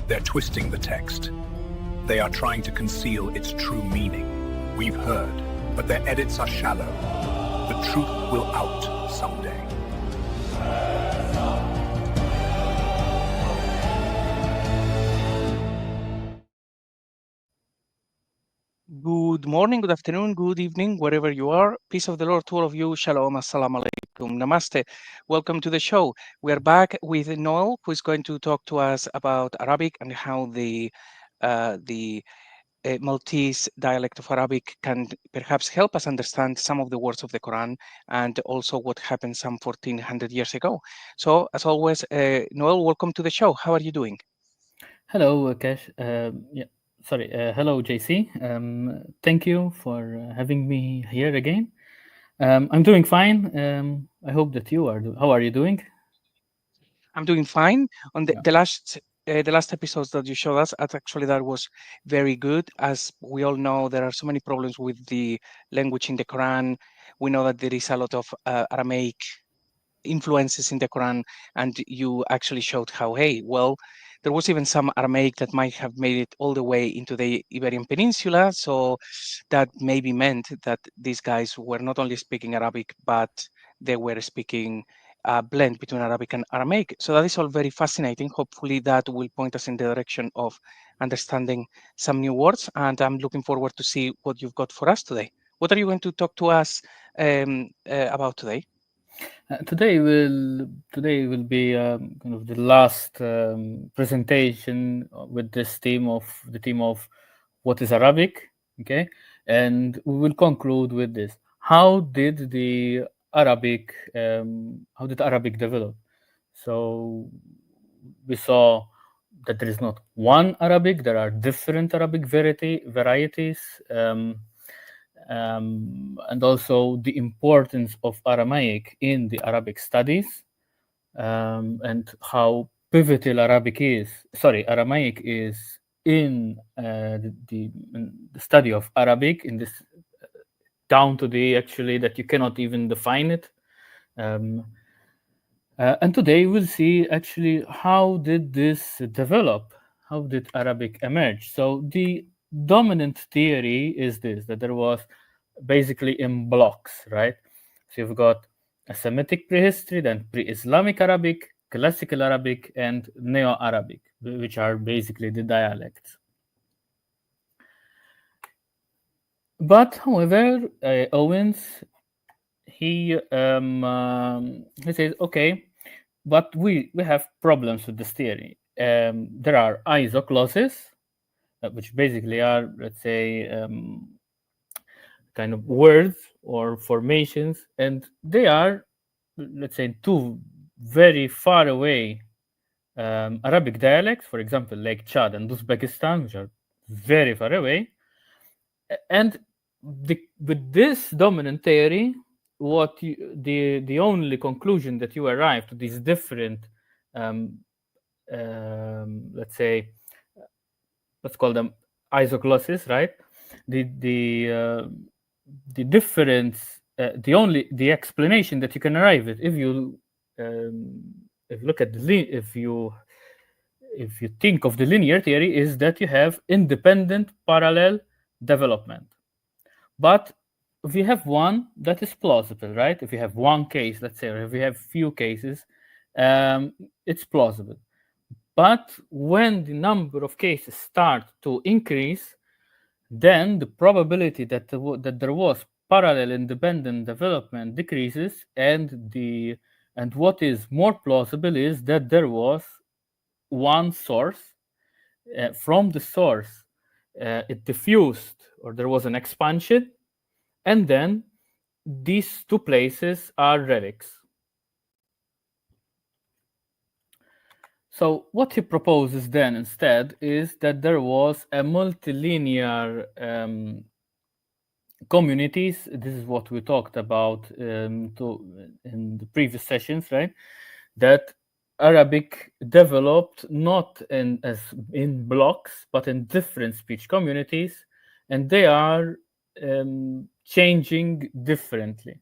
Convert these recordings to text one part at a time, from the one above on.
They're twisting the text. They are trying to conceal its true meaning. We've heard, but their edits are shallow. The truth will out someday. Good morning, good afternoon, good evening, wherever you are. Peace of the Lord to all of you. Shalom, assalamu alaikum, namaste. Welcome to the show. We are back with Noel, who is going to talk to us about Arabic and how the Maltese dialect of Arabic can perhaps help us understand some of the words of the Quran and also what happened some 1400 years ago. So, as always, Noel, welcome to the show. How are you doing? Hello, Cash. Hello, JC. Thank you for having me here again. I'm doing fine. I hope that you are. How are you doing? I'm doing fine. On Yeah. the last episodes that you showed us, actually that was very good. As we all know, there are so many problems with the language in the Quran. We know that there is a lot of Aramaic influences in the Quran, and you actually showed how, hey, well, there was even some Aramaic that might have made it all the way into the Iberian Peninsula. So that maybe meant that these guys were not only speaking Arabic, but they were speaking a blend between Arabic and Aramaic. So that is all very fascinating. Hopefully that will point us in the direction of understanding some new words. And I'm looking forward to see what you've got for us today. What are you going to talk to us about today? Today will be kind of the last presentation with this theme of what is Arabic. Okay, and we will conclude with this. How did Arabic develop? So we saw that there is not one Arabic, there are different Arabic varieties, and also the importance of Aramaic in the Arabic studies, and how pivotal Aramaic is in the study of Arabic, in this down to the actually that you cannot even define it. Um, and today we'll see actually how did this develop? How did Arabic emerge? So the dominant theory is this, that there was basically in blocks, right? So you've got a Semitic prehistory, then pre-Islamic Arabic, classical Arabic, and Neo-Arabic, which are basically the dialects. But however, Owens, he says, okay, but we have problems with this theory. There are isocloses, which basically are, let's say, kind of words or formations, and they are, let's say, two very far away Arabic dialects, for example, like Chad and Uzbekistan, which are very far away. And with this dominant theory, the only conclusion that you arrive to these different, let's say, let's call them isoglosses, right? The difference, the explanation that you can arrive at if you look at if you think of the linear theory, is that you have independent parallel development. But if you have one, that is plausible, right? If you have one case, let's say, or if you have few cases, it's plausible. But when the number of cases start to increase, then the probability that there was parallel independent development decreases, and what is more plausible is that there was one source. From the source, it diffused, or there was an expansion, and then these two places are relics. So what he proposes then instead is that there was a multilinear communities. This is what we talked about in the previous sessions, right? That Arabic developed not in blocks, but in different speech communities, and they are changing differently.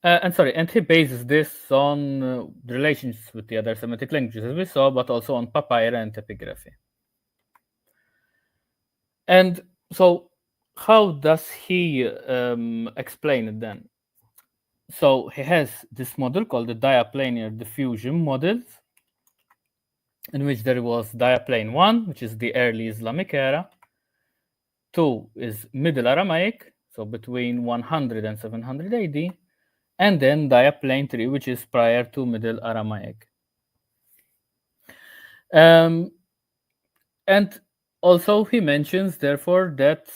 and he bases this on the relations with the other Semitic languages, as we saw, but also on papyri and epigraphy. And so, how does he explain it then? So he has this model called the diaplanar diffusion model, in which there was diaplane 1, which is the early Islamic era, 2 is Middle Aramaic, so between 100 and 700 AD, and then diaplane 3, which is prior to Middle Aramaic. And also he mentions, therefore, that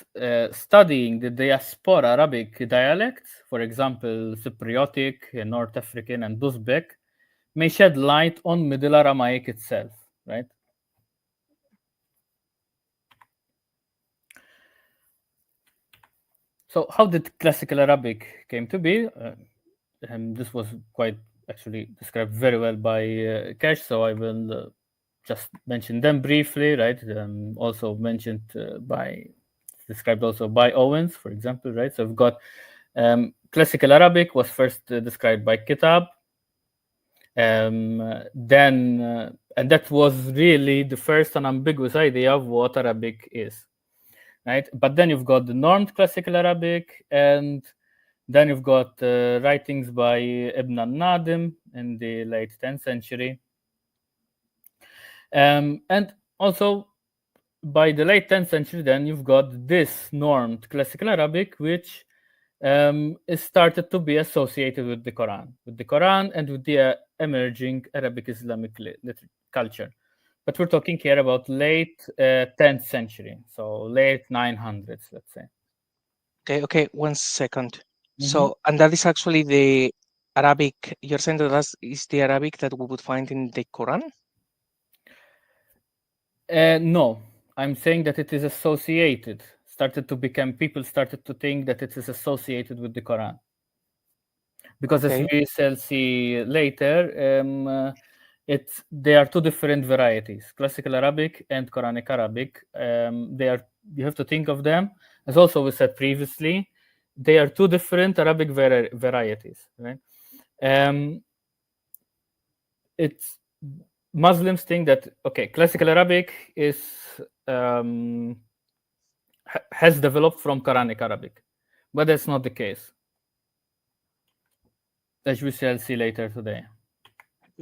studying the diaspora Arabic dialects, for example, Cypriotic, North African, and Uzbek, may shed light on Middle Aramaic itself, right? So how did classical Arabic came to be? And this was quite actually described very well by Cash, so I will just mention them briefly, right? Also mentioned described also by Owens, for example, right? So we've got classical Arabic was first described by Kitab, then and that was really the first unambiguous idea of what Arabic is, right? But then you've got the normed classical Arabic, and then you've got writings by Ibn al-Nadim in the late 10th century. And also by the late 10th century, then you've got this normed classical Arabic, which is started to be associated with the Quran and with the emerging Arabic Islamic culture. But we're talking here about late 10th century, so late 900s, let's say. Okay, 1 second. So, and that is actually the Arabic, you're saying that is the Arabic that we would find in the Quran? No, I'm saying that it is associated, people started to think that it is associated with the Quran. Because as we shall see later, they are two different varieties, classical Arabic and Quranic Arabic. You have to think of them, as also we said previously, they are two different Arabic varieties, right? It's Muslims think that classical Arabic has developed from Quranic Arabic, but that's not the case, as we shall see later today.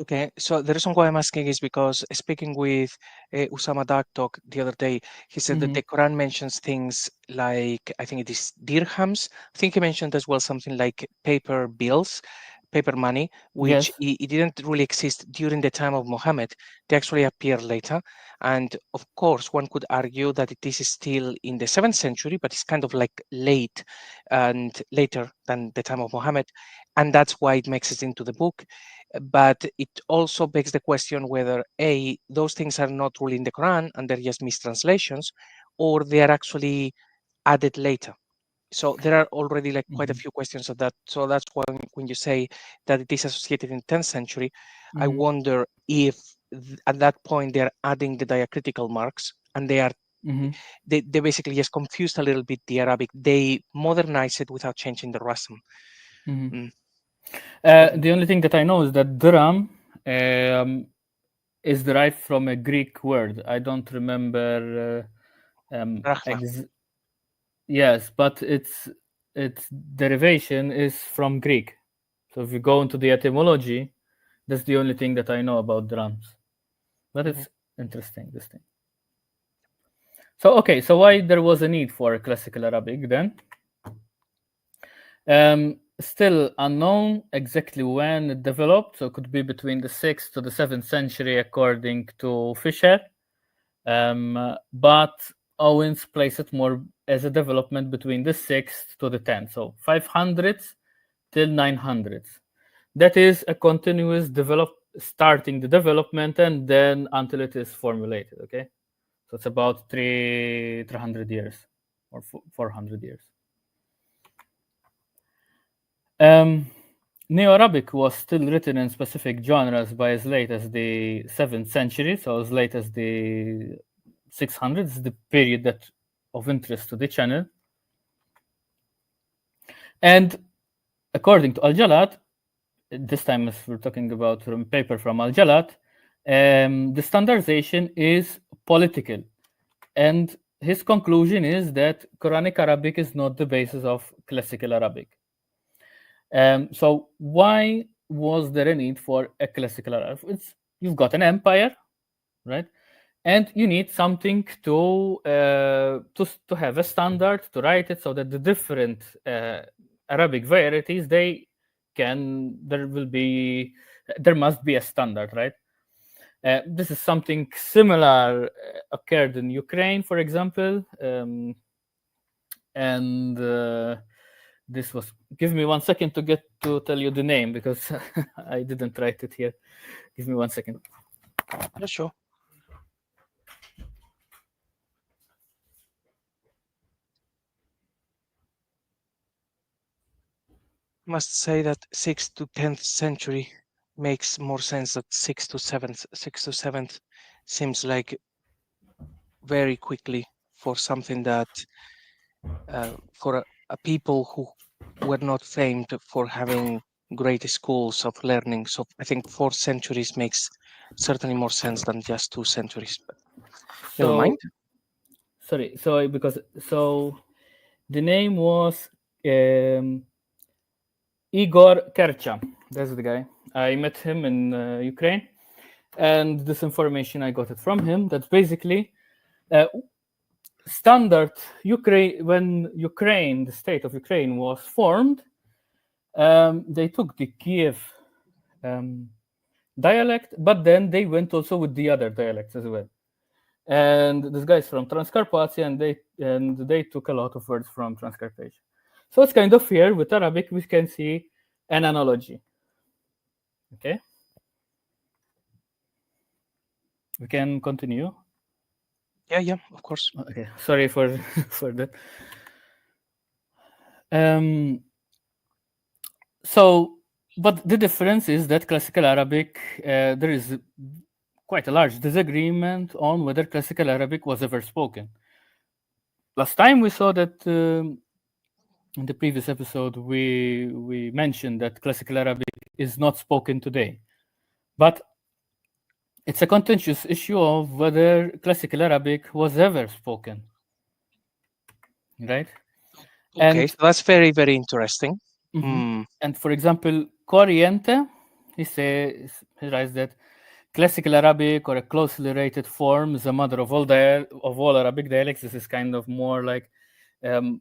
Okay, so the reason why I'm asking is because speaking with Usama Daktok the other day, he said that the Quran mentions things like, I think it is dirhams. I think he mentioned as well something like paper bills, paper money, which it didn't really exist during the time of Muhammad. They actually appear later. And of course, one could argue that it is still in the 7th century, but it's kind of like late and later than the time of Muhammad. And that's why it makes it into the book. But it also begs the question whether those things are not really in the Quran and they're just mistranslations, or they are actually added later. So there are already like quite a few questions of that. So that's why when you say that it is associated in 10th century, I wonder if at that point they're adding the diacritical marks and they basically just confused a little bit the Arabic. They modernize it without changing the rasm. The only thing that I know is that dirham is derived from a Greek word. I don't remember. Yes, but its derivation is from Greek. So if you go into the etymology, that's the only thing that I know about drums. But it's interesting, this thing. So so why there was a need for classical Arabic then? Still unknown exactly when it developed, so it could be between the 6th to the 7th century according to Fisher, but Owens placed it more as a development between the 6th to the 10th, so 500s till 900s. That is a continuous starting the development and then until it is formulated, okay? So it's about 300 years or 400 years. Neo-Arabic was still written in specific genres by as late as the 7th century, so as late as the 600s, the period of interest to the channel. And according to Al-Jallad, this time as we're talking about from paper from Al-Jallad, the standardization is political. And his conclusion is that Quranic Arabic is not the basis of classical Arabic. So why was there a need for a classical Arabic? You've got an empire, right? And you need something to have a standard to write it so that the different Arabic varieties there must be a standard, right? This is something similar occurred in Ukraine, for example, and this was. Give me 1 second to tell you the name because I didn't write it here. Give me 1 second. Yeah, sure. Must say that 6th to 10th century makes more sense than 6th to 7th. 6th to 7th seems like very quickly for something that for a people who were not famed for having great schools of learning. So I think 4 centuries makes certainly more sense than just 2 centuries. But never mind. Sorry, so the name was Igor Kercha. That's the guy. I met him in Ukraine, and this information I got it from him. That's basically standard Ukraine. When Ukraine, the state of Ukraine, was formed, they took the Kiev dialect, but then they went also with the other dialects as well. And this guy is from Transcarpathia, and they took a lot of words from Transcarpathia. So it's kind of here with Arabic we can see an analogy. Okay, we can continue. Yeah, of course. Okay, sorry for for that. So, but the difference is that classical Arabic, there is quite a large disagreement on whether classical Arabic was ever spoken. Last time we saw that in the previous episode we mentioned that classical Arabic is not spoken today, but it's a contentious issue of whether classical Arabic was ever spoken, right? Okay, so that's very, very interesting. And for example, Corriente, he writes that classical Arabic, or a closely related form, is the mother of all Arabic dialects. This is kind of more like the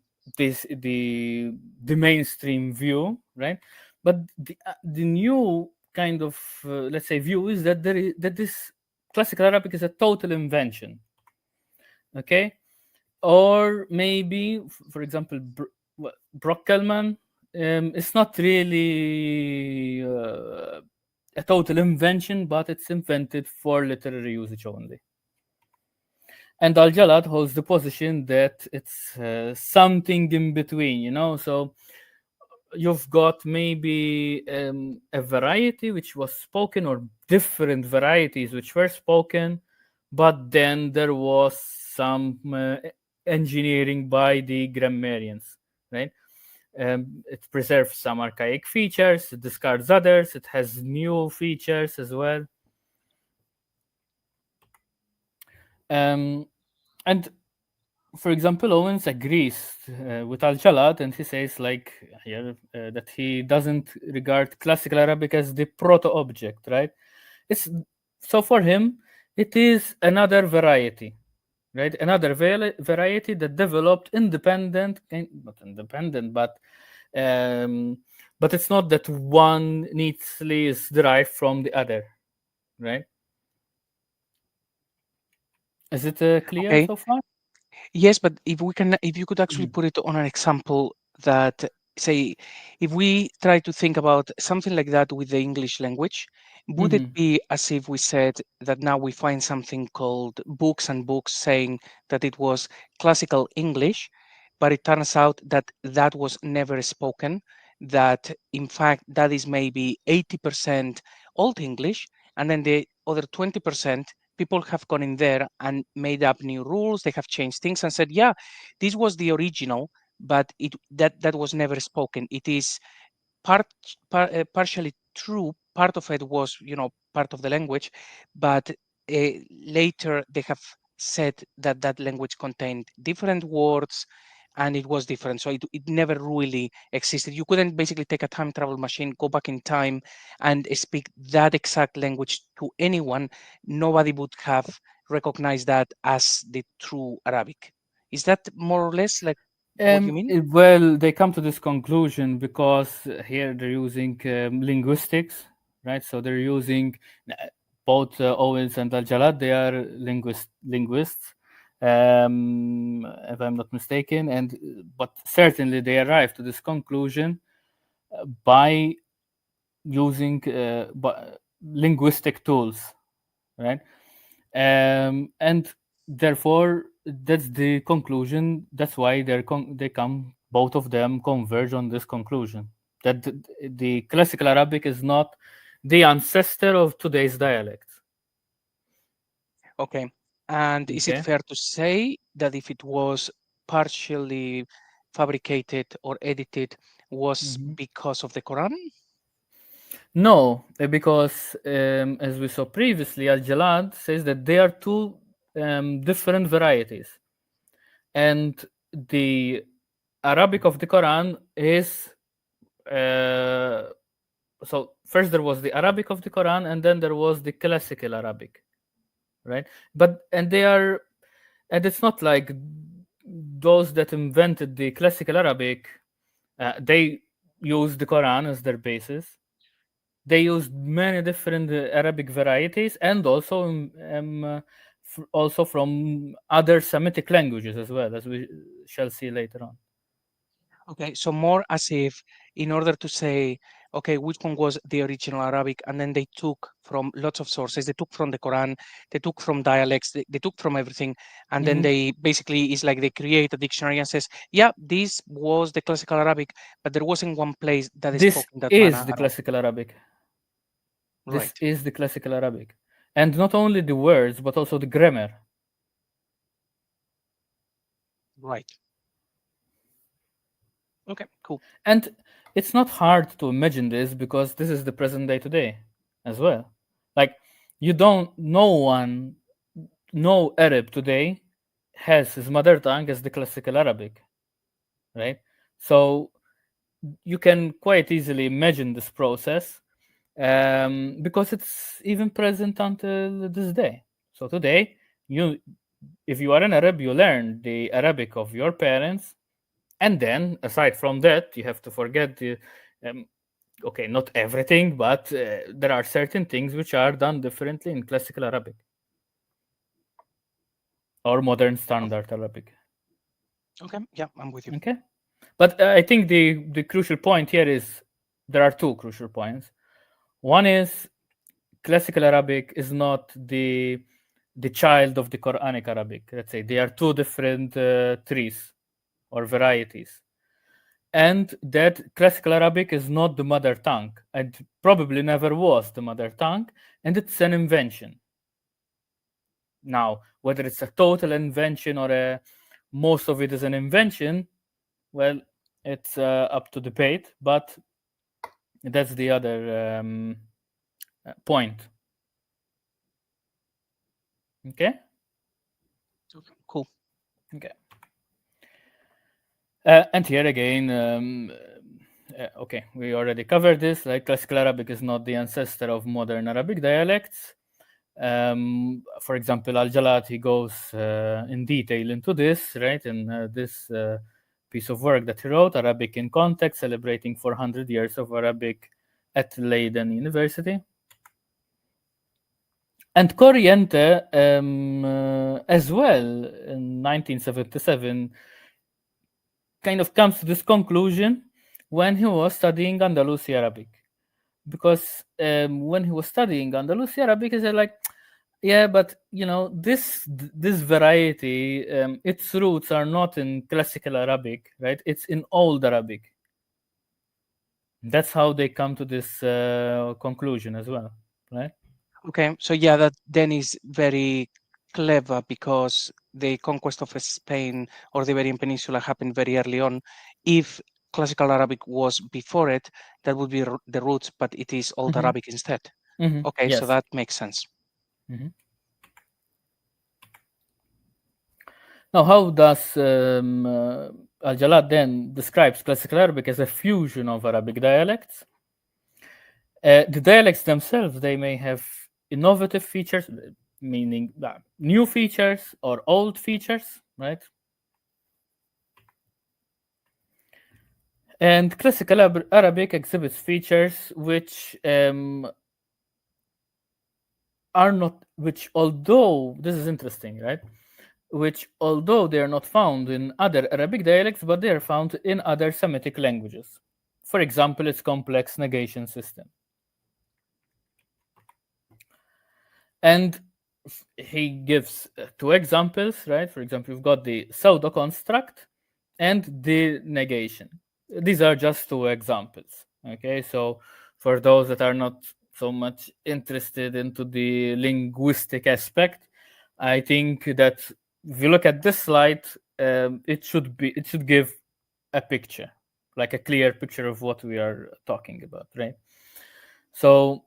mainstream view, right? But the new kind of let's say view is that this classical Arabic is a total invention. Okay, or maybe, for example, Brock-Kellman, it's not really a total invention, but it's invented for literary usage only. And Al-Jallad holds the position that it's something in between, you know. So you've got maybe a variety which was spoken, or different varieties which were spoken, but then there was some engineering by the grammarians, right? It preserves some archaic features, it discards others, it has new features as well. And for example, Owens agrees with Al-Jallad, and he says like here that he doesn't regard classical Arabic as the proto-object, right? So for him, it is another variety, right? Another variety that developed not independent, but it's not that one neatly is derived from the other, right? Is it clear so far? Yes, but if you could actually put it on an example that, say, if we try to think about something like that with the English language, would it be as if we said that now we find something called books and books saying that it was classical English, but it turns out that that was never spoken, that in fact that is maybe 80% Old English, and then the other 20% people have gone in there and made up new rules. They have changed things and said, yeah, this was the original, but that was never spoken. It is partially true. Part of it was, part of the language, but later they have said that that language contained different words and it was different. So it never really existed. You couldn't basically take a time travel machine, go back in time and speak that exact language to anyone. Nobody would have recognized that as the true Arabic. Is that more or less like what you mean? Well, they come to this conclusion because here they're using linguistics, right? So they're using both Owens and Al-Jallad. They are linguists, if I'm not mistaken, but certainly they arrived to this conclusion by using linguistic tools, right? And therefore that's the conclusion. That's why they come, both of them converge on this conclusion that the classical Arabic is not the ancestor of today's dialects. Okay. And is it Okay. fair to say that if it was partially fabricated or edited was because of the Quran? No, because as we saw previously, Al-Jallad says that there are two different varieties, and the Arabic of the Quran is so first there was the Arabic of the Quran, and then there was the classical Arabic, right? And it's not like those that invented the classical Arabic, they used the Quran as their basis. They used many different Arabic varieties, and also from other Semitic languages as well, as we shall see later on. Okay, so more as if in order to say, okay, which one was the original Arabic, and then they took from lots of sources, they took from the Quran, they took from dialects, they took from everything, and then they basically, it's like they create a dictionary and says, yeah, this was the classical Arabic, but there wasn't one place that is This spoken that is manner the at all. classical Arabic. This Right. is the classical Arabic. And not only the words, but also the grammar. Right. Okay, cool. And it's not hard to imagine this because this is the present day today as well. Like, no Arab today has his mother tongue as the classical Arabic, right? So you can quite easily imagine this process because it's even present until this day. So today, if you are an Arab, you learn the Arabic of your parents, and then aside from that, you have to forget okay, not everything, but there are certain things which are done differently in classical Arabic or modern standard Arabic. Okay, yeah, I'm with you. Okay, but I think the crucial point here is there are two crucial points. One is classical Arabic is not the child of the Quranic Arabic. Let's say they are two different trees or varieties, and that classical Arabic is not the mother tongue, and probably never was the mother tongue, and it's an invention. Now, whether it's a total invention or most of it is an invention, well, it's up to debate, but that's the other point. Okay? Cool. Okay. And here again, okay, we already covered this. Like classical Arabic is not the ancestor of modern Arabic dialects. For example, Al-Jallad, he goes in detail into this, right? In this piece of work that he wrote, Arabic in Context, celebrating 400 years of Arabic at Leiden University. And Corriente, as well, in 1977, kind of comes to this conclusion when he was studying Andalusi Arabic. Because when he was studying Andalusi Arabic, he said, like, yeah, but this variety, its roots are not in classical Arabic, right? It's in old Arabic. That's how they come to this conclusion as well, right? Okay, so yeah, that then is very clever because the conquest of Spain or the Iberian Peninsula happened very early on. If classical Arabic was before it, that would be the roots, but it is Old Arabic instead. Okay, Yes. so that makes sense. Now, how does Al-Jallad then describes classical Arabic as a fusion of Arabic dialects? The dialects themselves, they may have innovative features, meaning new features or old features, right? And classical Arabic exhibits features which are not, which although, this is interesting, right? Which although they are not found in other Arabic dialects, but they are found in other Semitic languages. For example, its complex negation system. And he gives two examples, right? For example, you've got the pseudo construct and the negation. These are just two examples. Okay, so for those that are not so much interested into the linguistic aspect, I think that if you look at this slide, it should give a picture, like a clear picture of what we are talking about, right? So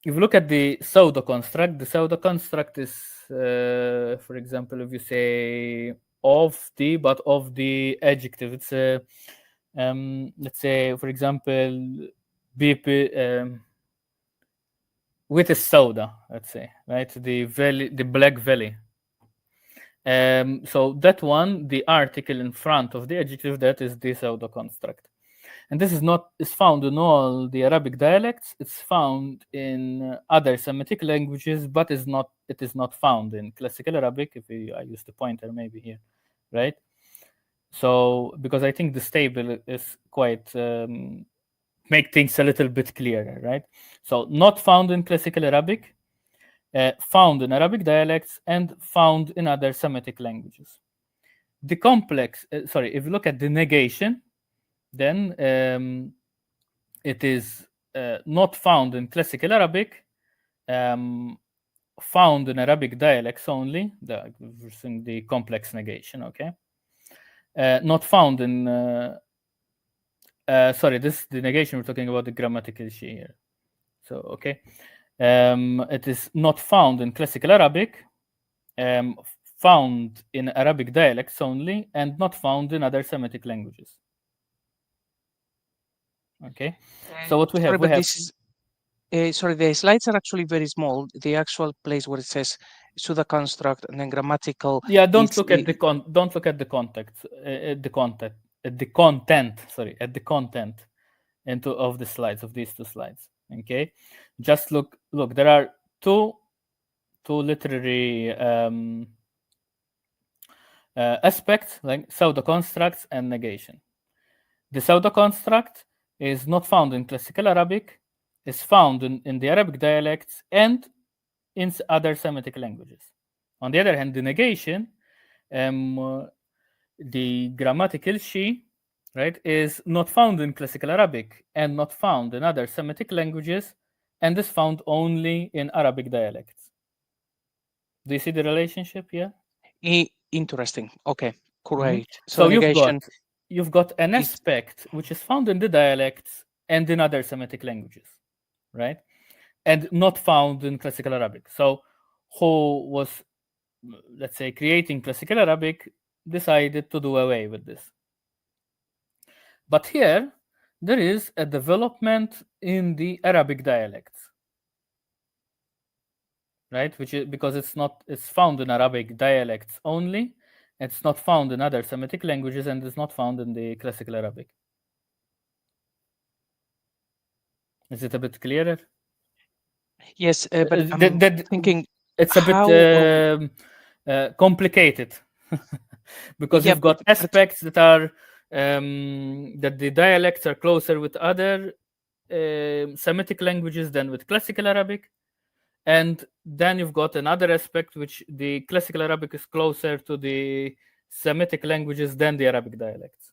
if you look at the pseudo construct, the pseudo construct is, for example, if you say of the adjective, it's a let's say, for example, with a soda, let's say, right? The valley, the Black Valley. So that one, the article in front of the adjective, that is the pseudo construct. And this is found in all the Arabic dialects. It's found in other Semitic languages, but it is not found in classical Arabic. I use the pointer maybe here, right? So because I think this table is quite make things a little bit clearer, right? So not found in classical Arabic, found in Arabic dialects, and found in other Semitic languages. The complex, if you look at the negation, then it is not found in classical Arabic, found in Arabic dialects only, the complex negation, okay? Not found in, the negation, we're talking about the grammatical she here. So, okay. It is not found in classical Arabic, found in Arabic dialects only, and not found in other Semitic languages. Okay, so what we have, the slides are actually very small. The actual place where it says pseudo construct and then grammatical. Yeah, don't look at the context, at the content of the slides, of these two slides. Okay, just look. There are two literary aspects, like pseudo constructs and negation. The pseudo construct is not found in classical Arabic, is found in the Arabic dialects and in other Semitic languages. On the other hand, the negation, the grammatical she, right, is not found in classical Arabic and not found in other Semitic languages, and is found only in Arabic dialects. Do you see the relationship here? Interesting. Okay, great. So you've got an aspect which is found in the dialects and in other Semitic languages, right? And not found in classical Arabic. So who was, let's say, creating classical Arabic decided to do away with this. But here, there is a development in the Arabic dialects, right? Which is because it's found in Arabic dialects only. It's not found in other Semitic languages, and it's not found in the classical Arabic. Is it a bit clearer? Yes, but I'm thinking it's a bit complicated because you've got aspects that are that the dialects are closer with other Semitic languages than with classical Arabic. And then you've got another aspect which the classical Arabic is closer to the Semitic languages than the Arabic dialects.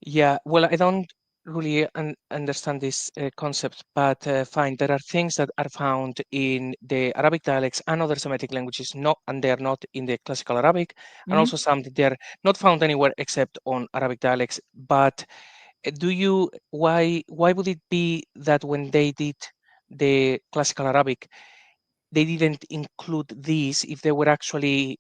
Yeah, well, I don't really understand this concept, but fine. There are things that are found in the Arabic dialects and other Semitic languages, not, and they are not in the classical Arabic, and also some that they are not found anywhere except on Arabic dialects. But why would it be that when they did the classical Arabic, they didn't include these if they were actually,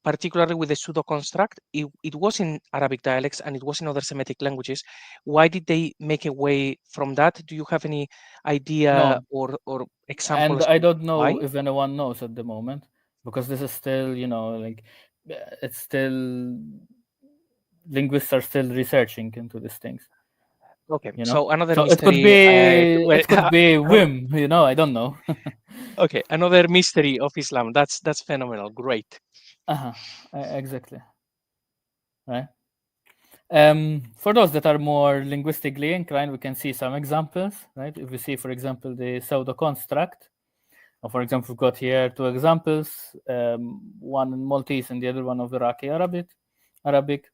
particularly with the pseudo construct, it was in Arabic dialects and it was in other Semitic languages. Why did they make away from that? Do you have any idea No, or and examples I of don't why? know if anyone knows at the moment, because this is still, like, it's still, linguists are still researching into these things, Okay, you know. so another So it could mystery. be it could be whim, I don't know. Okay, another mystery of Islam. That's phenomenal. Great. Uh-huh. Exactly. Right. For those that are more linguistically inclined, we can see some examples, right? If we see, for example, the pseudo construct, or for example, we've got here two examples, one in Maltese and the other one of Iraqi Arabic.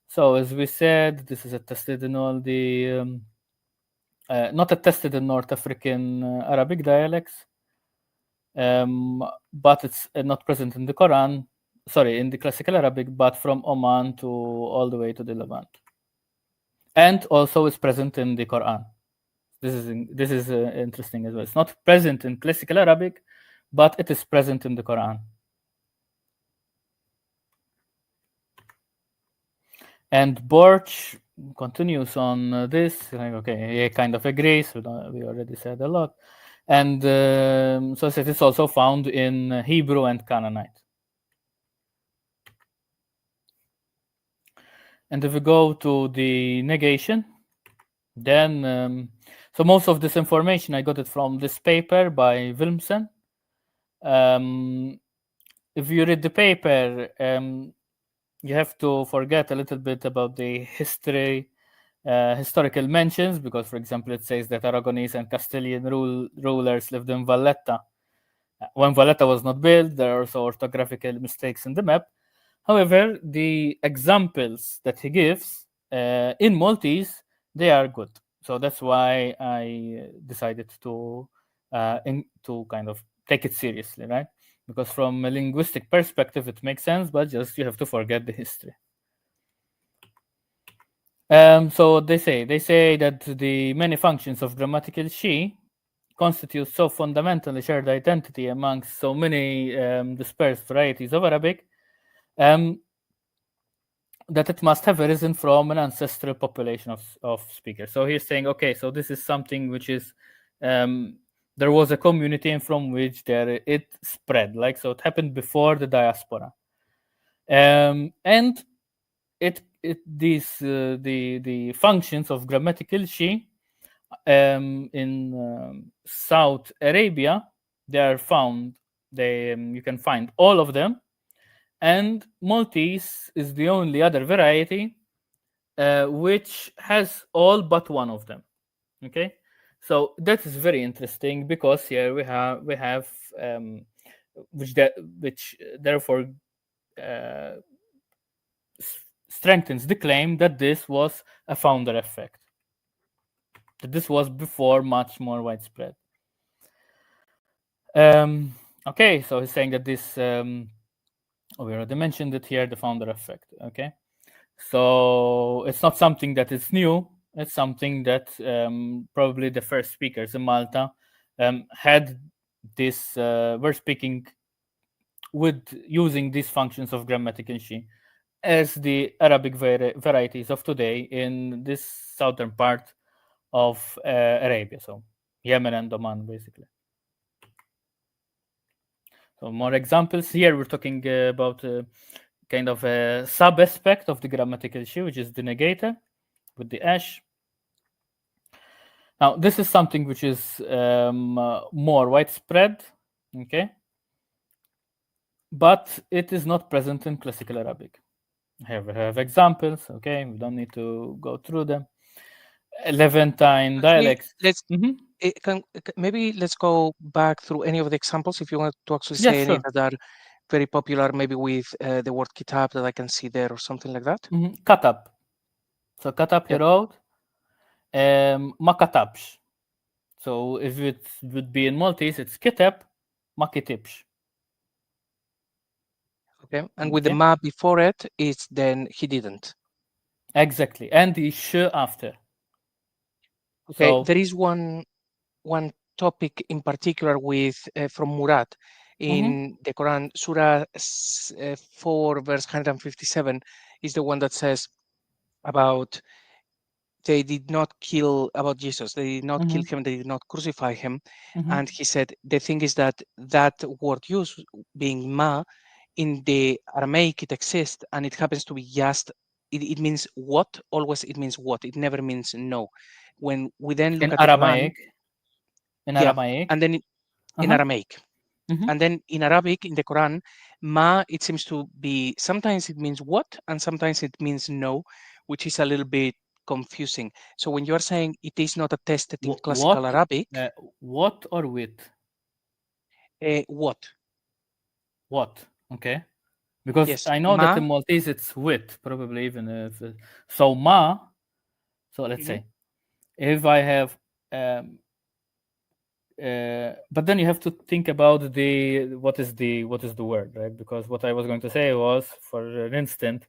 So as we said, this is attested in all the not attested in North African Arabic dialects, but it's not present in the Quran. Sorry, in the classical Arabic, but from Oman to all the way to the Levant, and also is present in the Quran. This is interesting as well. It's not present in classical Arabic, but it is present in the Quran. And Borch continues on this. Like, okay, he kind of agrees. We already said a lot. And so it is also found in Hebrew and Canaanite. And if we go to the negation, then so most of this information I got it from this paper by Wilmsen. If you read the paper, you have to forget a little bit about the historical mentions, because, for example, it says that Aragonese and Castilian rulers lived in Valletta. When Valletta was not built, there are also orthographical mistakes in the map. However, the examples that he gives in Maltese, they are good. So that's why I decided to kind of take it seriously, right? Because from a linguistic perspective, it makes sense, but just you have to forget the history. So they say that the many functions of grammatical she constitute so fundamental a shared identity amongst so many dispersed varieties of Arabic that it must have arisen from an ancestral population of speakers. So he's saying, okay, so this is something which is there was a community and from which it spread, like, so it happened before the diaspora, and the functions of grammatical she in South Arabia, they are found. You can find all of them, and Maltese is the only other variety which has all but one of them. Okay, so that is very interesting, because here we have which therefore strengthens the claim that this was a founder effect, that this was before much more widespread. Okay, so he's saying that this we already mentioned it here, the founder effect. Okay, so it's not something that is new. It's something that probably the first speakers in Malta had this were speaking with using these functions of grammatical she as the Arabic varieties of today in this southern part of Arabia, so Yemen and Oman, basically. So more examples here. We're talking about kind of a sub-aspect of the grammatical she, which is the negator with the ash. Now, this is something which is more widespread, okay? But it is not present in classical Arabic. I have examples, okay? We don't need to go through them. Levantine dialects. Maybe let's go back through any of the examples if you want to actually Yeah, say any sure. that are very popular, maybe with the word kitab that I can see there or something like that. Katab. So Katab he wrote, ما كتبش. So if it would be in Maltese, it's كتب ما كتبش. Okay, and with the Okay. ma before it, it's then he didn't. Exactly, and the sh after. Okay, So there is one topic in particular with from Murad in the Quran, Surah 4, verse 157, is the one that says about they did not kill about Jesus. They did not kill him. They did not crucify him. And he said the thing is that word used being ma in the Aramaic it exists and it happens to be just it means what always it means what it never means no. When we then look in at the Quran, Aramaic, and then in Aramaic. And then in Arabic, in the Quran, ma, it seems to be, sometimes it means what, and sometimes it means no, which is a little bit confusing. So when you are saying it is not attested in classical Arabic, what or with? What? What? Okay. Because Yes, I know that in Maltese it's with, probably even if so ma. So let's say if I have but then you have to think about the what is the word, right? Because what I was going to say was, for an instant,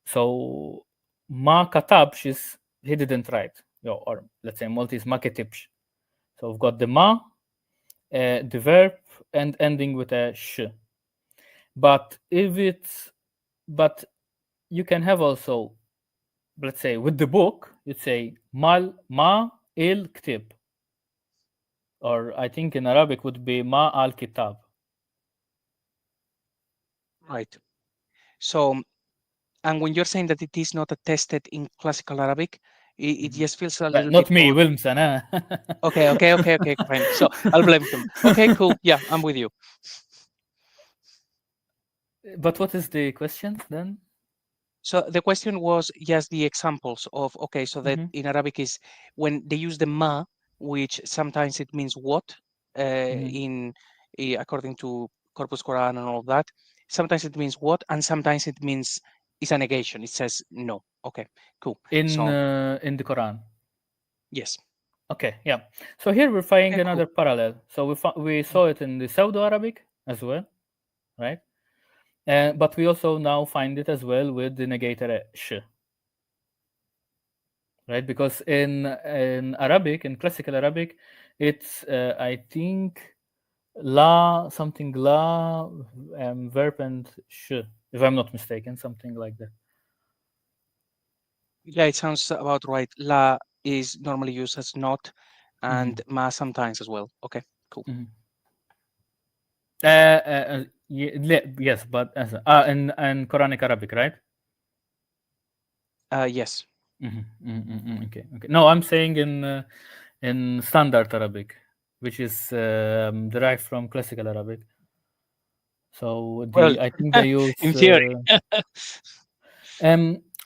so ma katabsh is he didn't write, or let's say Maltese ma ketibsh. So we've got the ma, the verb, and ending with a sh. But you can have also, let's say with the book, you'd say ma il ktib, or I think in Arabic would be ma al kitab. Right. So, and when you're saying that it is not attested in classical Arabic, it just feels a little not bit me, odd. Wilmsen. Okay, fine. So I'll blame him. Okay, cool. Yeah, I'm with you. But what is the question then? So the question was just the examples of, okay, so that in Arabic is when they use the ma, which sometimes it means what, according to Corpus Quran and all of that, sometimes it means what, and sometimes it means it's a negation. It says no. Okay, cool. In the Quran. Yes. Okay, yeah. So here we're finding another parallel. So we saw it in the Pseudo Arabic as well, right? But we also now find it as well with the negator sh, right? Because in Arabic, in classical Arabic, it's I think la something la verb and sh, if I'm not mistaken, something like that. Yeah, it sounds about right. La is normally used as not, and ma sometimes as well. Okay, cool. Yes, but in Quranic Arabic, right? Yes. Okay. No, I'm saying in Standard Arabic, which is derived from Classical Arabic. So I think they use in theory.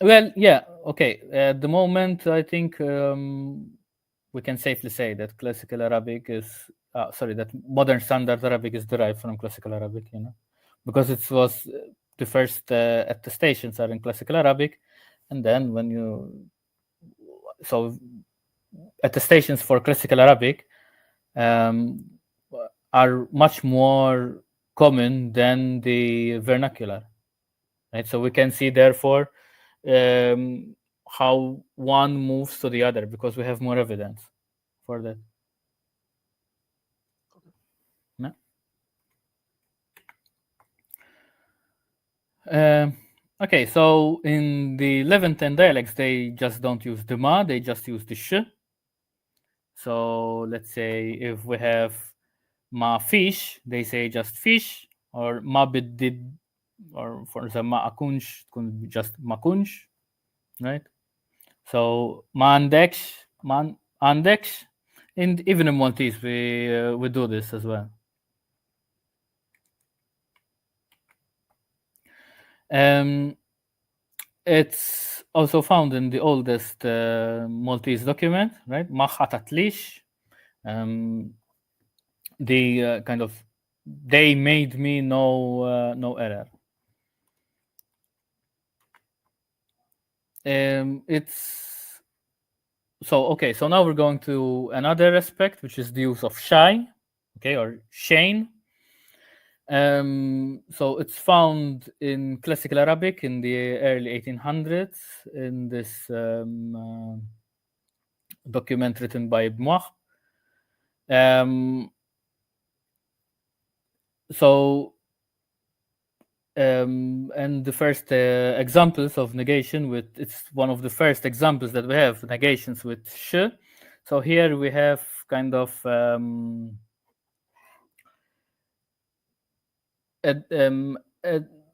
Well, yeah, okay. At the moment, I think we can safely say that Classical Arabic is that Modern Standard Arabic is derived from Classical Arabic, because it was the first attestations are in Classical Arabic, and then attestations for Classical Arabic are much more common than the vernacular, right? So we can see, therefore, how one moves to the other because we have more evidence for that. Okay, so in the Levantine dialects, they just don't use the ma, they just use the sh. So let's say if we have ma fish, they say just fish, or ma bidid, or for example ma akunsh, could be just makunsh, right? So ma andeksh, man andeksh, and even in Maltese we do this as well. It's also found in the oldest Maltese document, right? Ma khatatlish. The kind of they made me no error. It's okay, so now we're going to another aspect, which is the use of shy, okay, or shane. So it's found in classical Arabic in the early 1800s in this document written by Ibn Wahb. So and the first examples of negation with, it's one of the first examples that we have negations with sh. So here we have kind of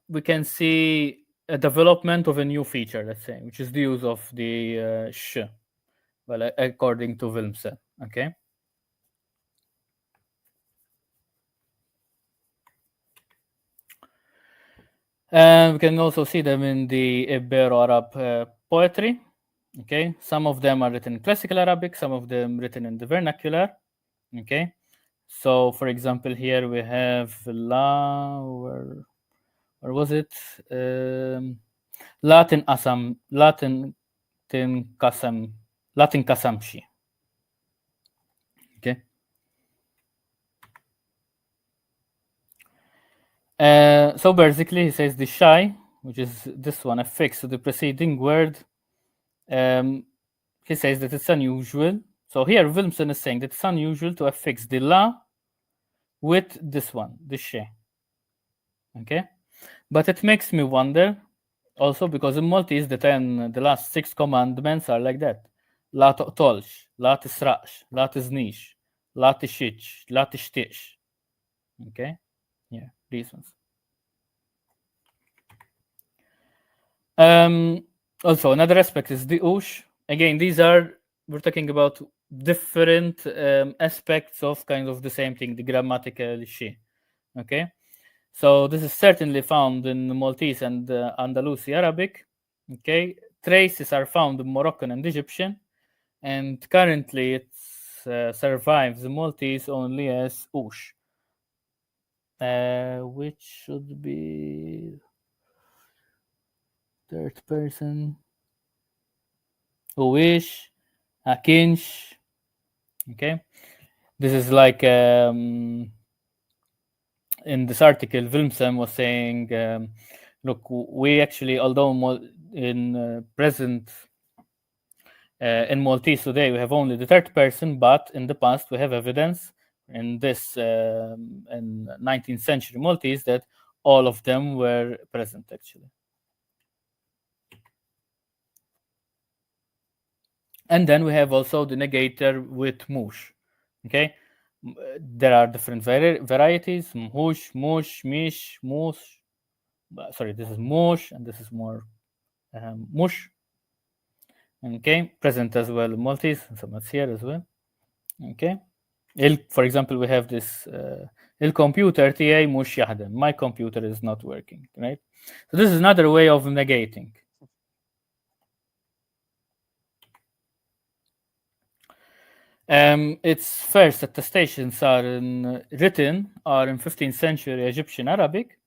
we can see a development of a new feature, let's say, which is the use of the sh, well, according to Wilmsen. Okay. And we can also see them in the Ibero-Arab poetry. Okay, some of them are written in classical Arabic, some of them written in the vernacular. Okay, so for example, here we have la, where was it? Latin Assam, Latin Kasam, Latin Kasamshi. Okay. So basically, he says the shy, which is this one, affixed to the preceding word. He says that it's unusual. So here, Wilmsen is saying that it's unusual to affix the la with this one, the she. Okay, but it makes me wonder also, because in Maltese, the last 6 commandments are like that: la تقتلش, la تسرقش, la تزنيش, la تشتش, la تشتش. Okay, yeah, these ones. Also, another aspect is the ush. Again, we're talking about different aspects of kind of the same thing, the grammatical she. Okay, so this is certainly found in Maltese and Andalusi Arabic. Okay, traces are found in Moroccan and Egyptian, and currently it survives the Maltese only as ush, which should be third person. Uish, Akinsh. Okay, this is like in this article, Wilmsen was saying, look, we actually, although in present in Maltese today we have only the third person, but in the past we have evidence in this in 19th century Maltese that all of them were present actually. And then we have also the negator with mush. Okay, there are different varieties: mush, mush, mish, mush. Sorry, this is mush, and this is more mush. Okay, present as well in Maltese, and some it's here as well. Okay, for example, we have this computer ta mush yahdem. My computer is not working, right? So this is another way of negating. Its first attestations are written in 15th century Egyptian Arabic.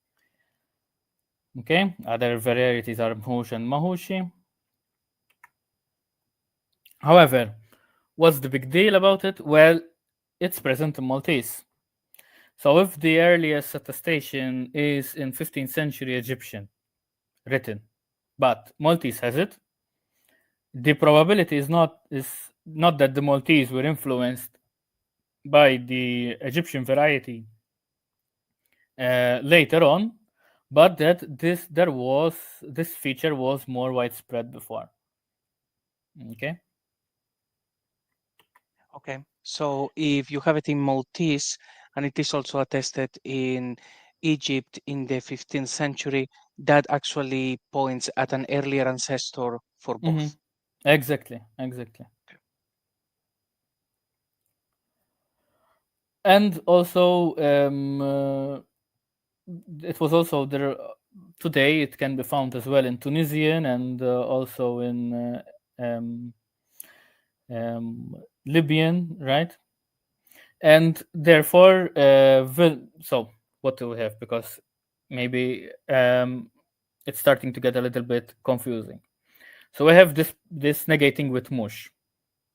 Okay, other varieties are Mhush and Mahushi. However, what's the big deal about it? Well, it's present in Maltese. So if the earliest attestation is in 15th century Egyptian written, but Maltese has it, the probability is not that the Maltese were influenced by the Egyptian variety later on, but that this feature was more widespread before. Okay. Okay, so if you have it in Maltese and it is also attested in Egypt in the 15th century, that actually points at an earlier ancestor for both. Exactly. And also, it was also there. Today, it can be found as well in Tunisian and also in Libyan, right? And therefore, so what do we have? Because maybe it's starting to get a little bit confusing. So we have this negating with mush.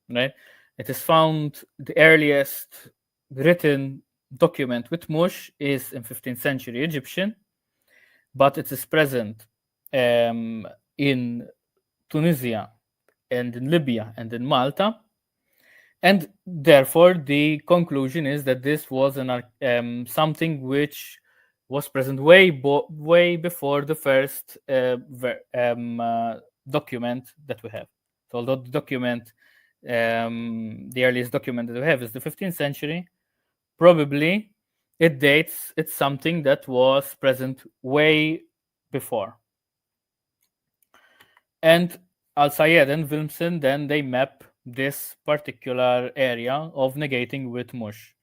right? It is found the earliest written document with mush is in 15th century Egyptian, but it is present in Tunisia and in Libya and in Malta. And therefore, the conclusion is that this was something which was present way before the first document that we have. So, although the document, the earliest document that we have is the 15th century, probably it's something that was present way before. And Al-Sayed and Wilmsen, then they map this particular area of negating with mush.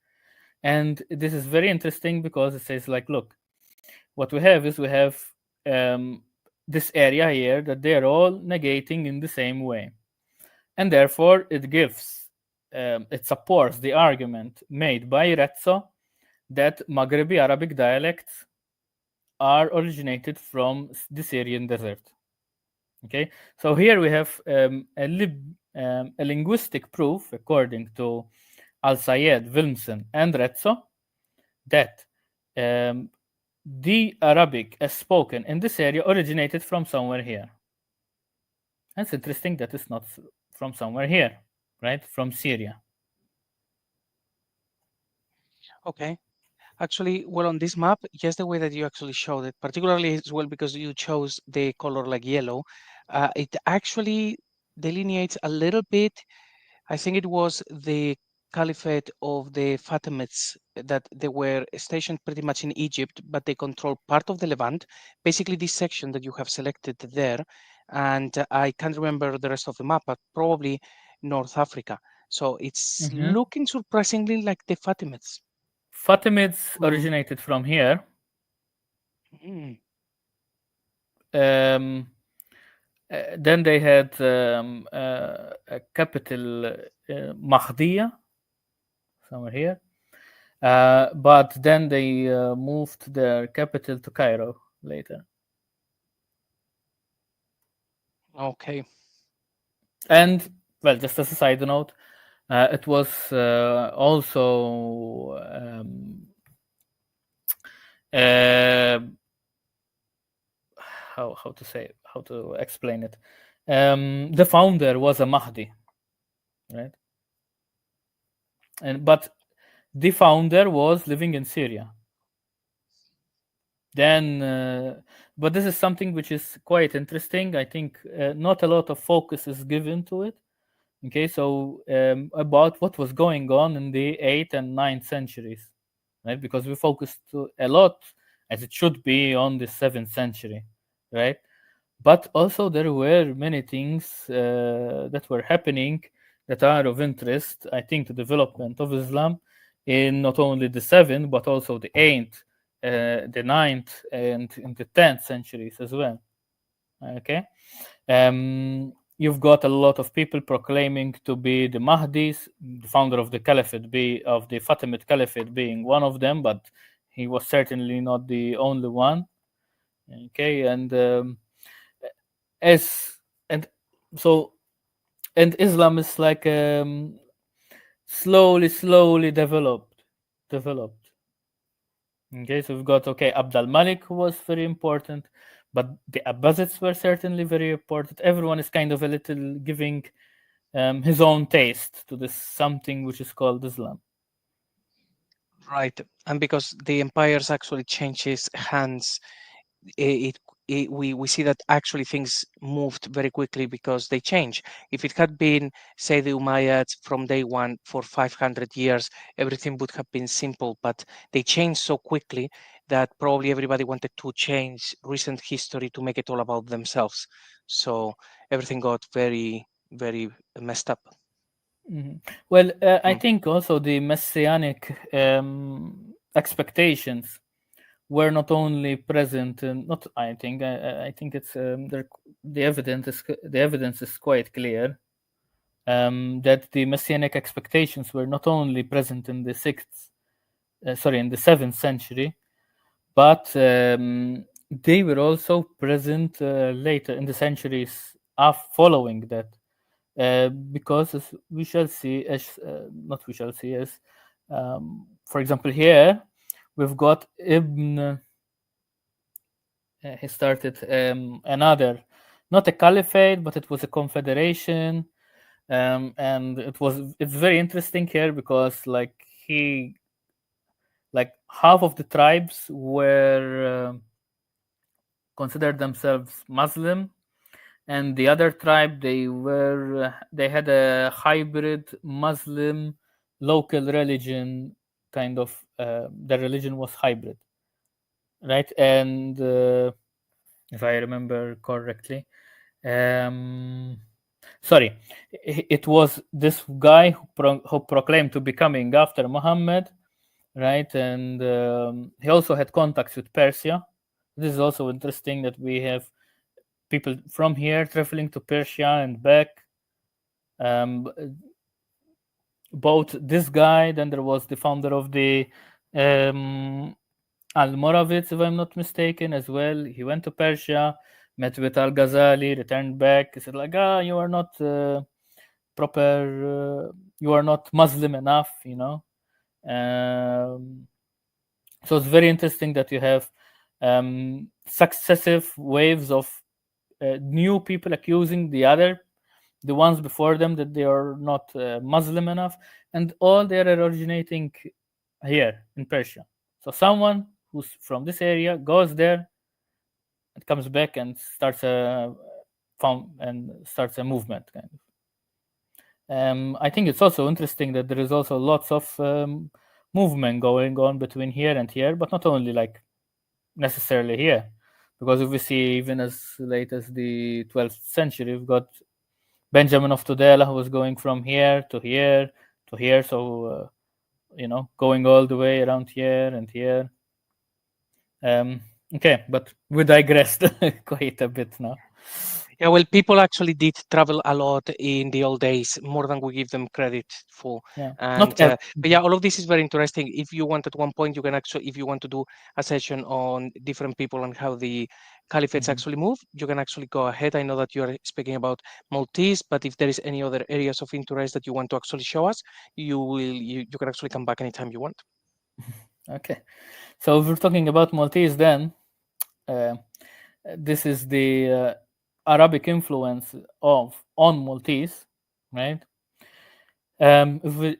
And this is very interesting because it says, like, look, what we have is we have this area here that they're all negating in the same way. And therefore, it supports the argument made by Rezzo that Maghrebi Arabic dialects are originated from the Syrian desert. Okay, so here we have a linguistic proof, according to Al-Sayed, Wilmsen, and Rezzo, that the Arabic as spoken in this area originated from somewhere here. That's interesting that it's not from somewhere here, right? From Syria. Okay. Actually, well, on this map, just the way that you actually showed it, particularly as well because you chose the color like yellow, it actually delineates a little bit. I think it was the caliphate of the Fatimids that they were stationed pretty much in Egypt, but they control part of the Levant, basically this section that you have selected there. And I can't remember the rest of the map, but probably North Africa. So it's looking surprisingly like the Fatimids. Fatimids originated from here. Then they had a capital, Mahdiya, somewhere here. But then they moved their capital to Cairo later. Okay. And, well, just as a side note, it was also how to explain it. The founder was a Mahdi, right? But the founder was living in Syria. Then, but this is something which is quite interesting. I think not a lot of focus is given to it. Okay, so about what was going on in the 8th and 9th centuries, right? Because we focused a lot, as it should be, on the 7th century, right? But also there were many things that were happening that are of interest, I think, to development of Islam in not only the 7th, but also the 8th, the 9th, and in the 10th centuries as well. Okay. You've got a lot of people proclaiming to be the Mahdis, the founder of the Caliphate, of the Fatimid Caliphate being one of them, but he was certainly not the only one. Okay, and Islam is like slowly developed. Okay, so we've got Abd al-Malik, who was very important, but the Abbasids were certainly very important. Everyone is kind of a little giving his own taste to this something which is called Islam. Right, and because the empires actually changes hands, we see that actually things moved very quickly because they change. If it had been, say, the Umayyads from day one for 500 years, everything would have been simple, but they changed so quickly that probably everybody wanted to change recent history to make it all about themselves. So everything got very, very messed up. Well, I think also the messianic expectations were not only present. I think it's the evidence is quite clear that the messianic expectations were not only present in the 7th century, but they were also present later in the centuries following that. because as we shall see, as not we shall see, as for example here we've got Ibn. He started another, not a caliphate, but it was a confederation, and it's very interesting here because like half of the tribes were considered themselves Muslim, and the other tribe they had a hybrid Muslim local religion kind of. The religion was hybrid, right? And if I remember correctly, sorry, it was this guy who proclaimed to be coming after Muhammad, right? And he also had contacts with Persia. This is also interesting that we have people from here traveling to Persia and back. Both this guy, then there was the founder of the Al-Moravitz, if I'm not mistaken, as well. He went to Persia, met with Al-Ghazali, returned back. He said, like, you are not proper, you are not Muslim enough, you know. So it's very interesting that you have successive waves of new people accusing the ones before them that they are not Muslim enough, and all they are originating here in Persia. So someone who's from this area goes there and comes back and starts a movement kind of. I think it's also interesting that there is also lots of movement going on between here and here, but not only like necessarily here, because if we see even as late as the 12th century, we've got Benjamin of Tudela who was going from here to here to here, so going all the way around here and here. Okay, but we digressed quite a bit now. Yeah, well, people actually did travel a lot in the old days, more than we give them credit for. Yeah. And but yeah, all of this is very interesting. If you want at one point, you can actually, if you want to do a session on different people and how the caliphates actually move, you can actually go ahead. I know that you are speaking about Maltese, but if there is any other areas of interest that you want to actually show us, you can actually come back anytime you want. Okay, so if we're talking about Maltese, then this is the Arabic influence on Maltese, right? If we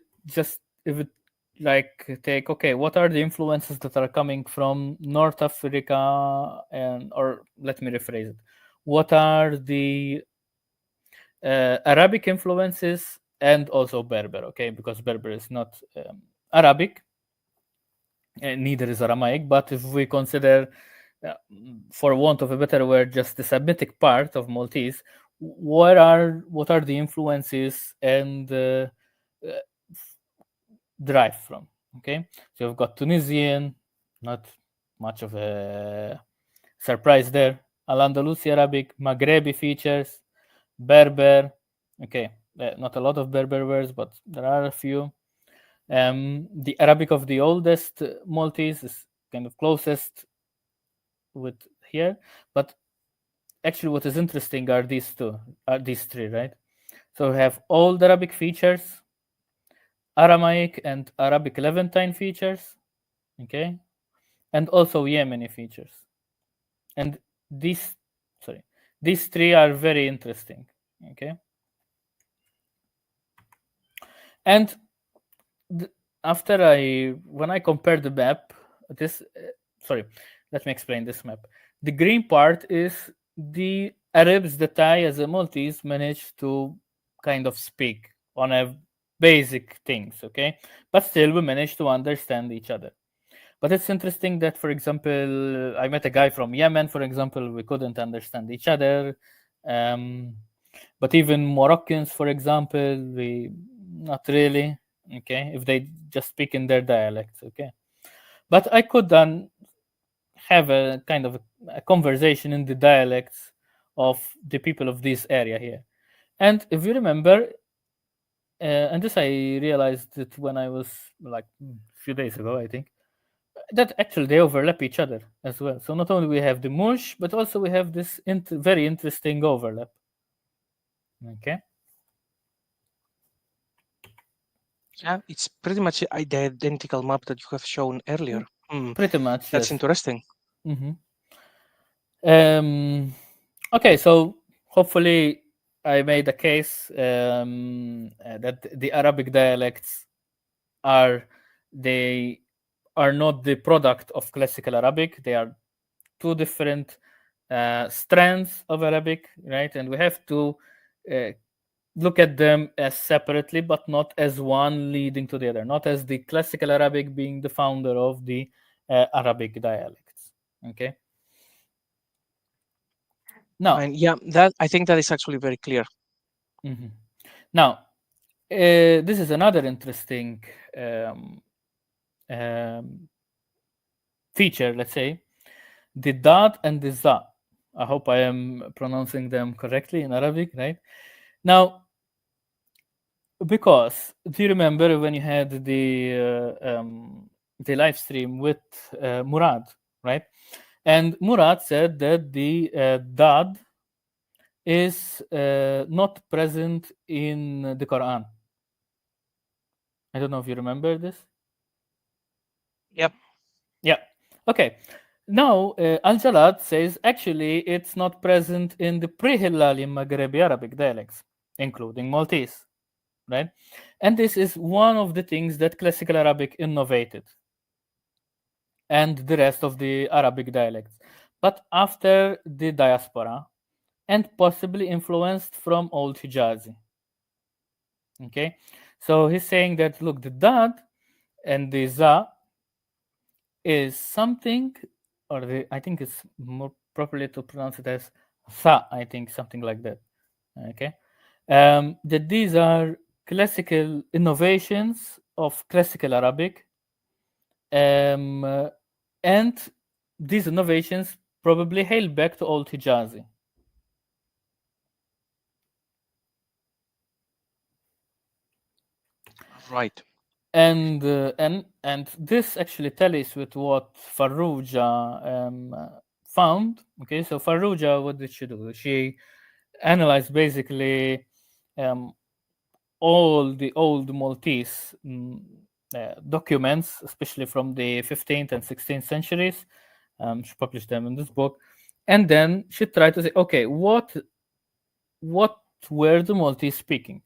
take, okay, what are the influences that are coming from North Africa, or let me rephrase it, what are the Arabic influences and also Berber, okay, because Berber is not Arabic, and neither is Aramaic, but if we consider, for want of a better word, just the Semitic part of Maltese, what are the influences and derived from? Okay, so you've got Tunisian, not much of a surprise there. Al-Andalusi Arabic, Maghrebi features, Berber. Okay, not a lot of Berber words, but there are a few. The Arabic of the oldest Maltese is kind of closest with here, but actually what is interesting are these three, right? So we have old Arabic features, Aramaic and Arabic Levantine features, okay, and also Yemeni features. And these three are very interesting, okay. And when I compare the map, let me explain this map. The green part is the Arabs that I, as a Maltese, managed to kind of speak on a basic things, okay? But still, we managed to understand each other. But it's interesting that, for example, I met a guy from Yemen, for example, we couldn't understand each other. But even Moroccans, for example, we not really, okay, if they just speak in their dialects, okay. But I could then have a kind of a conversation in the dialects of the people of this area here. And if you remember, and this I realized that when I was like a few days ago, I think, that actually they overlap each other as well. So not only we have the mush, but also we have this very interesting overlap. Okay. Yeah, it's pretty much the identical map that you have shown earlier. Pretty much, That's yes. interesting. Okay, so hopefully I made a case that the Arabic dialects are not the product of classical Arabic. They are two different strands of Arabic, right? And we have to look at them as separately, but not as one leading to the other, not as the classical Arabic being the founder of the Arabic dialects. Okay. Now, And yeah, that I think that is actually very clear. now this is another interesting feature, let's say, the dad and the za. I hope I am pronouncing them correctly in Arabic, right? Now, because do you remember when you had the live stream with Murad, right? And Murad said that the dad is not present in the Quran. I don't know if you remember this. Yep. Yeah. Okay. Now, Al-Jallad says actually it's not present in the pre-Hilalian Maghrebi Arabic dialects, including Maltese, right? And this is one of the things that classical Arabic innovated, and the rest of the Arabic dialects. But after the diaspora, and possibly influenced from Old Hijazi. Okay, so he's saying that look, the dad and the za is something, or I think it's more properly to pronounce it as tha, I think something like that. Okay, that these are classical innovations of classical Arabic, and these innovations probably hail back to Old Hijazi. Right. And this actually tallies with what Farrugia found. Okay, so Farrugia, what did she do? She analyzed basically all the old Maltese documents, especially from the 15th and 16th centuries. She published them in this book, and then she tried to say, okay, what were the Maltese speaking?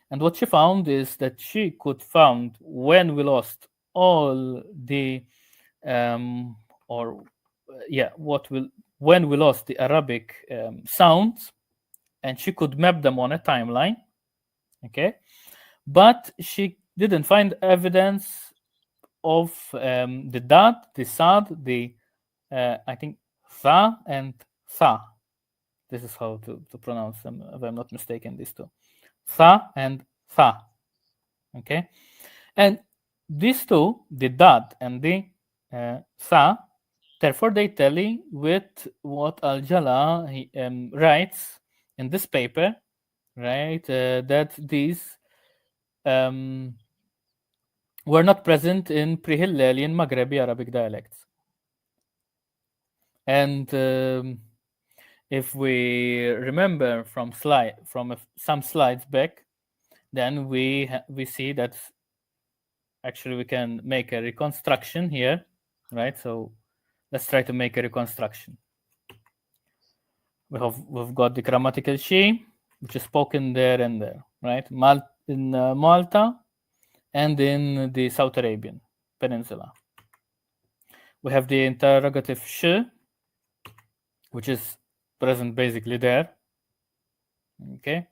And what she found is that she could found when we lost all the when we lost the Arabic sounds, and she could map them on a timeline. Okay, but she didn't find evidence of the dad, the sad, the I think tha and tha. This is how to pronounce them, if I'm not mistaken. These two, tha and tha. Okay, and these two, the dad and the tha, therefore they tally with what Al-Jallad writes in this paper, right? That these were not present in pre-Hilalian Maghrebi Arabic dialects. And if we remember from some slides back, then we see that actually we can make a reconstruction here, right? So let's try to make a reconstruction. We've got the grammatical she, which is spoken there and there, right? In Malta and in the South Arabian Peninsula. We have the interrogative sh, which is present basically there. Okay.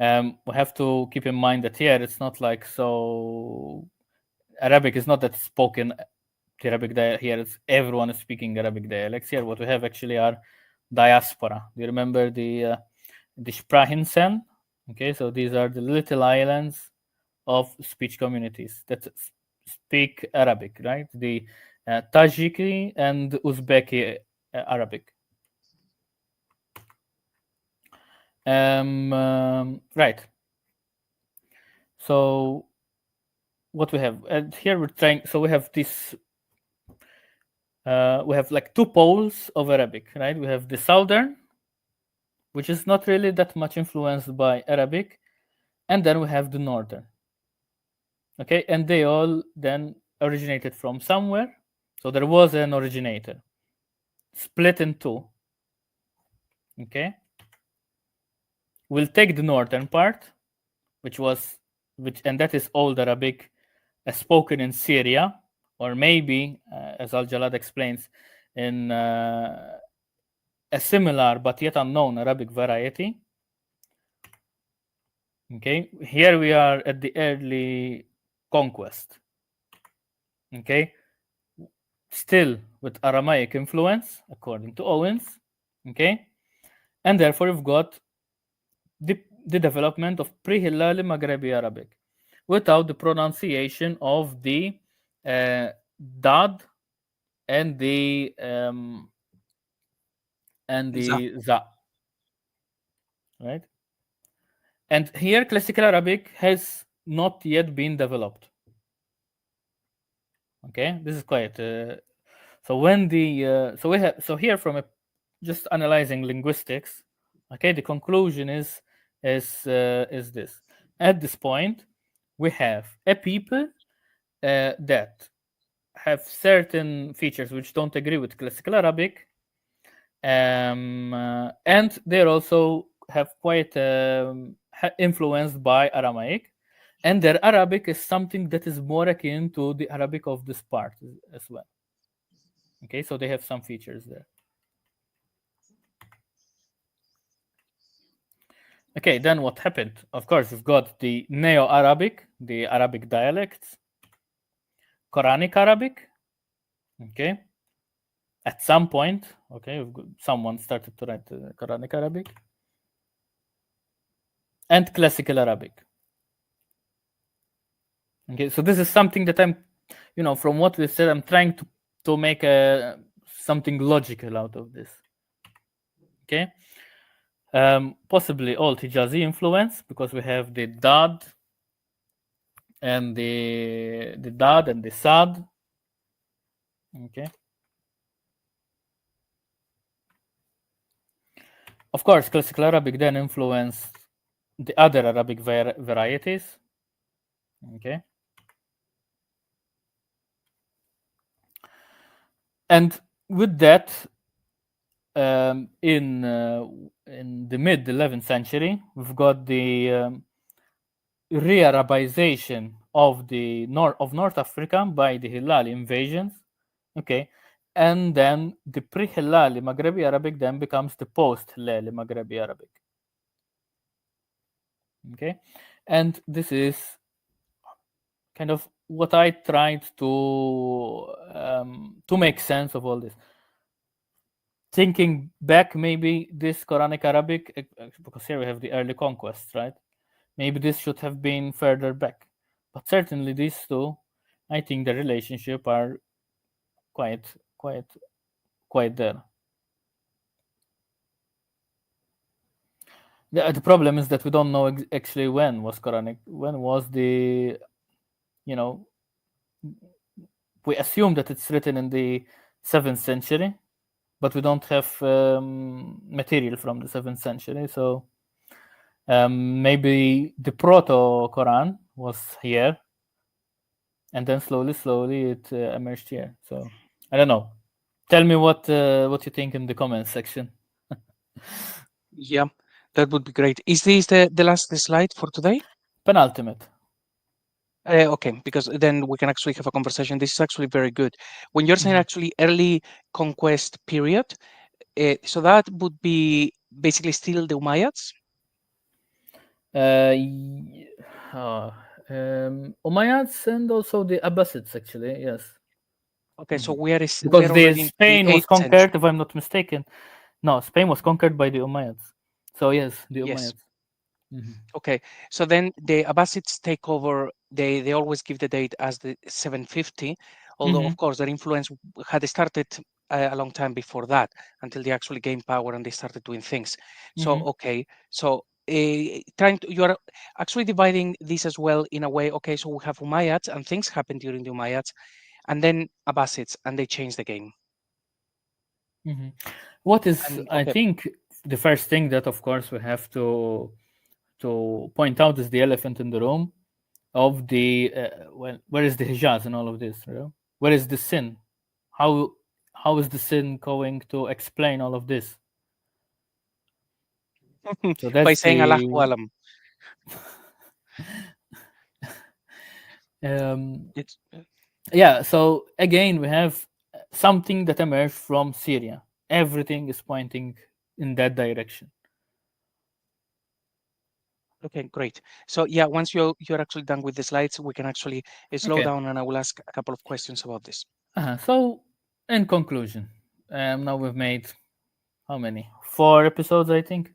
We have to keep in mind that here it's not like so. Arabic is not that spoken. The Arabic here is everyone is speaking Arabic dialects. Here, what we have actually are diaspora. Do you remember the Sprachen? Okay, so these are the little islands of speech communities that speak Arabic, right? The Tajiki and Uzbeki Arabic. Right. So what we have, and here we're trying. So we have this. We have like two poles of Arabic, right? We have the southern, which is not really that much influenced by Arabic, and then we have the northern. Okay, and they all then originated from somewhere. So there was an originator, split in two. Okay, we'll take the northern part, and that is Old Arabic, spoken in Syria, or maybe, as Al-Jallad explains, in a similar but yet unknown Arabic variety. Okay, here we are at the early conquest. Okay, still with Aramaic influence, according to Owens. Okay, and therefore we've got the development of pre-Hilalian Maghrebi Arabic without the pronunciation of the dad and the za, right? And here classical Arabic has not yet been developed. Okay, this is quite. So when the so here from just analyzing linguistics, okay, the conclusion is this. At this point, we have a people that have certain features which don't agree with classical Arabic, and they're also have quite influenced by Aramaic, and their Arabic is something that is more akin to the Arabic of this part as well. Okay, so they have some features there. Okay, then what happened? Of course, we've got the Neo-Arabic, the Arabic dialects, Quranic Arabic. Okay, at some point, okay, someone started to write Quranic Arabic, and Classical Arabic. Okay, so this is something that I'm, from what we said, I'm trying to make something logical out of this. Okay, possibly all Hijazi influence, because we have the Dad and the Dad and the Sad. Okay. Of course, Classical Arabic then influenced the other Arabic varieties. Okay. And with that, in the mid 11th century, we've got the re-Arabization of North Africa by the Hilali invasions. Okay, and then the pre-Hilali Maghrebi Arabic then becomes the post-Hilali Maghrebi Arabic. Okay, and this is kind of what I tried to make sense of all this. Thinking back, maybe this Quranic Arabic, because here we have the early conquest, right? Maybe this should have been further back, but certainly these two, I think the relationship are quite there. The problem is that we don't know actually when was Quranic, when was the, we assume that it's written in the 7th century, but we don't have material from the 7th century. So maybe the proto-Quran was here, and then slowly it emerged here. So I don't know. Tell me what you think in the comments section. Yeah, that would be great. Is this the last slide for today? Penultimate. Okay, because then we can actually have a conversation. This is actually very good. When you're saying actually early conquest period, so that would be basically still the Umayyads? Umayyads and also the Abbasids, actually, yes. Okay, so we are because Spain was conquered, century. if I'm not mistaken. No, Spain was conquered by the Umayyads. So yes, the Umayyads. Okay, so then the Abbasids take over. They always give the date as the 750, although of course their influence had started a long time before that, until they actually gained power and they started doing things. So okay, so you are actually dividing this as well in a way. Okay, so we have Umayyads and things happen during the Umayyads, and then Abbasids, and they change the game. What is, I think, the first thing that of course we have to point out is the elephant in the room. of the where is the Hijaz and all of this? You know? Where is the sin? How how is the sin going to explain all of this? So By that's saying Allahu the Alam. um, It's yeah. So again, we have something that emerged from Syria. Everything is pointing in that direction. okay, great. So yeah, once you're actually done with the slides, we can actually slow Okay. down and I will ask a couple of questions about this. So in conclusion, now we've made how many? 4 episodes, I think.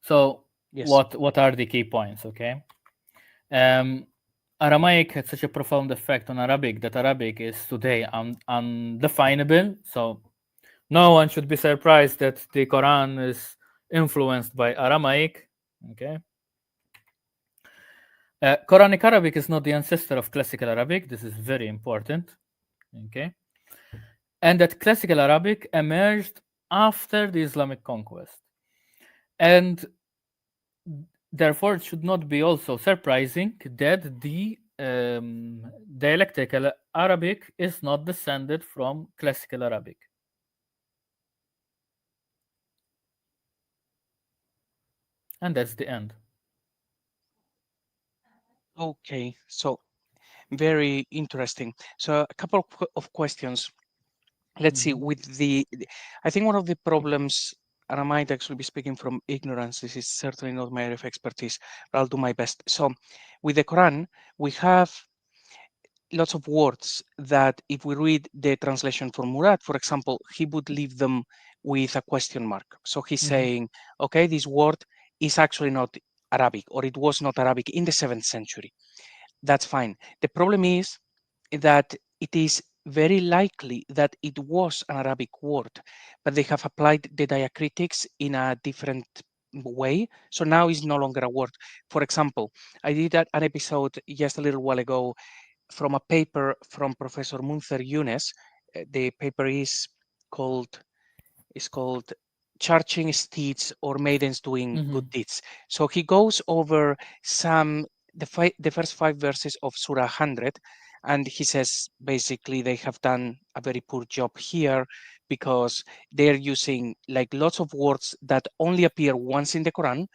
So Yes. what are the key points? Okay. Um, Aramaic had such a profound effect on Arabic that Arabic is today undefinable. So no one should be surprised that the Quran is influenced by Aramaic. Okay. Quranic Arabic is not the ancestor of classical Arabic. This is very important. Okay. And that classical Arabic emerged after the Islamic conquest. And therefore, it should not be also surprising that the dialectical Arabic is not descended from classical Arabic. And that's the end. Okay. So very interesting. So a couple of questions. Let's see. Mhm. With I think one of the problems, and I might actually be speaking from ignorance. This is certainly not my area of expertise, but I'll do my best. So, with the Quran, we have lots of words that if we read the translation from Murad, for example, he would leave them with a question mark. So he's Mhm. saying, okay, this word is actually not Arabic, or it was not Arabic in the 7th century. That's fine. The problem is that it is very likely that it was an Arabic word, but they have applied the diacritics in a different way. So now it's no longer a word. For example, I did an episode just a little while ago from a paper from Professor Munther Younes. The paper called is called Charging Steeds or Maidens Doing Good Mhm. Deeds. So he goes over the first 5 verses of Surah 100, and he says basically they have done a very poor job here because they're using like lots of words that only appear once in the Quran,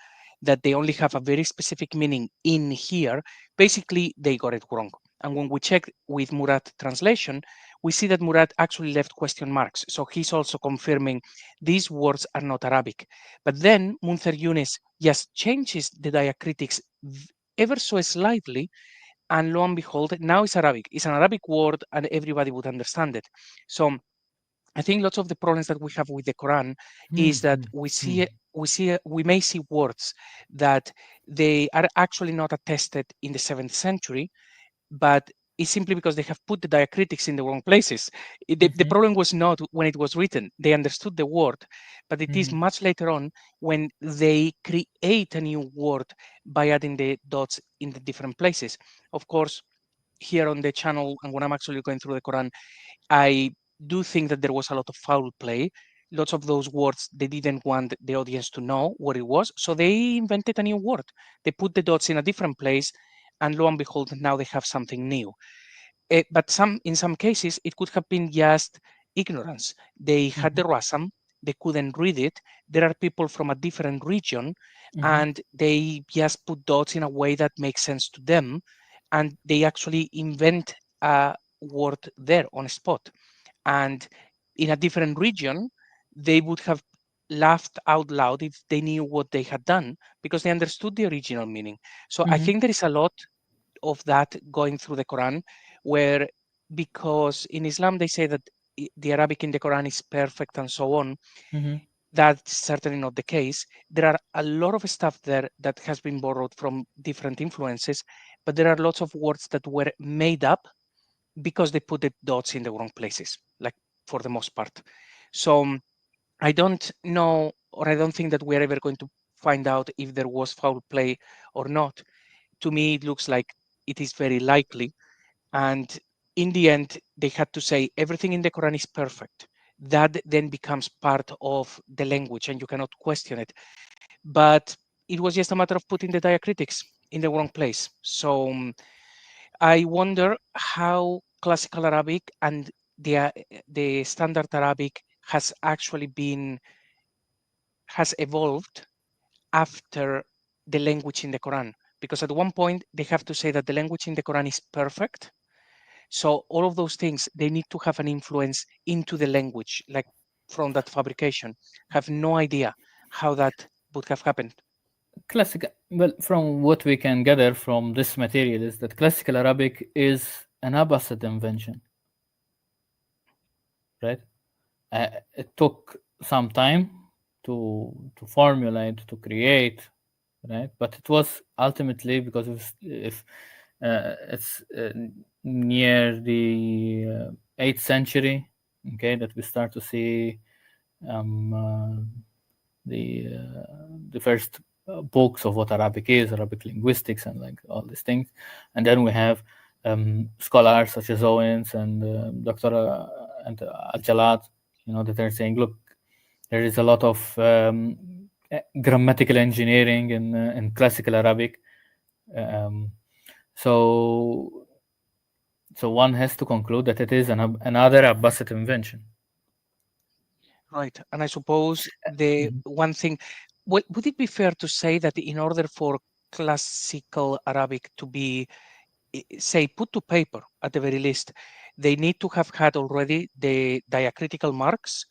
that they only have a very specific meaning in here. Basically, they got it wrong. And when we check with Murad translation, we see that Murad actually left question marks. So he's also confirming these words are not Arabic. But then Munther Younes just changes the diacritics ever so slightly, and lo and behold, now it's Arabic. It's an Arabic word, and everybody would understand it. So I think lots of the problems that we have with the Quran is that Mhm. we may see words that they are actually not attested in the 7th century, but it's simply because they have put the diacritics in the wrong places. The Mhm. problem was not when it was written. They understood the word, but it is Mhm. much later on when they create a new word by adding the dots in the different places. Of course, here on the channel, and when I'm actually going through the Quran, I do think that there was a lot of foul play. Lots of those words, they didn't want the audience to know what it was. So they invented a new word. They put the dots in a different place, and lo and behold, now they have something new. But in some cases, it could have been just ignorance. They had the Mhm. rasam, they couldn't read it. There are people from a different region, Mhm. and they just put dots in a way that makes sense to them, and they actually invent a word there on spot. And in a different region, they would have laughed out loud if they knew what they had done because they understood the original meaning. So I Mhm. think there is a lot of that going through the Quran, where because in Islam they say that the Arabic in the Quran is perfect and so on. Mhm. That's certainly not the case. There are a lot of stuff there that has been borrowed from different influences, but there are lots of words that were made up because they put the dots in the wrong places, like for the most part. So I don't know, or I don't think that we're ever going to find out if there was foul play or not. To me, it looks like it is very likely. And in the end, they had to say everything in the Quran is perfect. That then becomes part of the language and you cannot question it. But it was just a matter of putting the diacritics. in the wrong place. So I wonder how classical Arabic and the standard Arabic has actually has evolved after the language in the Quran. Because at one point they have to say that the language in the Quran is perfect. So all of those things, they need to have an influence into the language, like from that fabrication. Have no idea how that would have happened. Well, from what we can gather from this material is that classical Arabic is an Abbasid invention, right? It took some time to formulate, to create, right? But it was ultimately because if it's near the 8th century, okay, that we start to see um, the first books of what Arabic is, Arabic linguistics, and like all these things, and then we have scholars such as Owens and Dr. And Al-Jallad, that are saying, look, there is a lot of grammatical engineering in classical Arabic. So one has to conclude that it is another Abbasid invention. Right. And I suppose the one thing, would it be fair to say that in order for classical Arabic to be, say, put to paper at the very least, they need to have had already the diacritical marks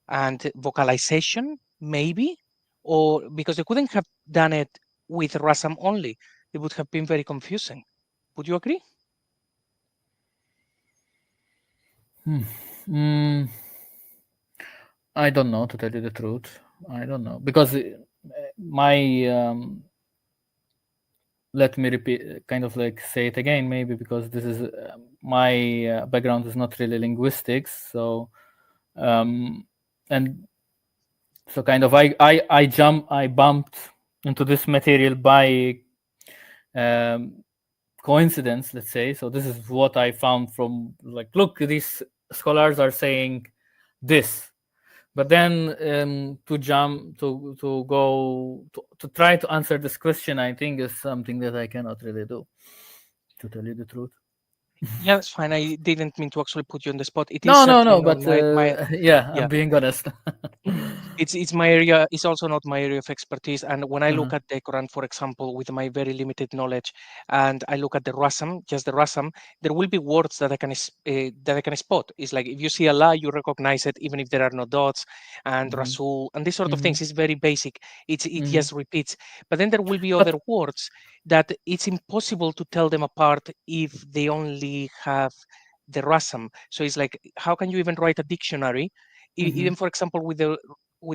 and vocalization, maybe? Or because they couldn't have done it with Rasam only, it would have been very confusing. Would you agree? I don't know, to tell you the truth. I don't know, because my let me repeat, kind of like say it again, maybe because this is my background is not really linguistics, so and so kind of I bumped into this material by coincidence, let's say. So this is what I found from, like, look, these scholars are saying this. But then to jump to go to try to answer this question, I think is something that I cannot really do, to tell you the truth. Yeah, that's fine. I didn't mean to actually put you on the spot. It is No, certainly not but my yeah, yeah. I'm being honest. It's my area. It's also not my area of expertise. And when I look Uh-huh. at the Quran, for example, with my very limited knowledge, and I look at the rasam, just the rasam, there will be words that I can spot. It's like if you see Allah, you recognize it, even if there are no dots. And Rasul and this sort of things is very basic. It just repeats. But then there will be other But words that it's impossible to tell them apart if they only have the rasam. So it's like, how can you even write a dictionary? Even, for example, with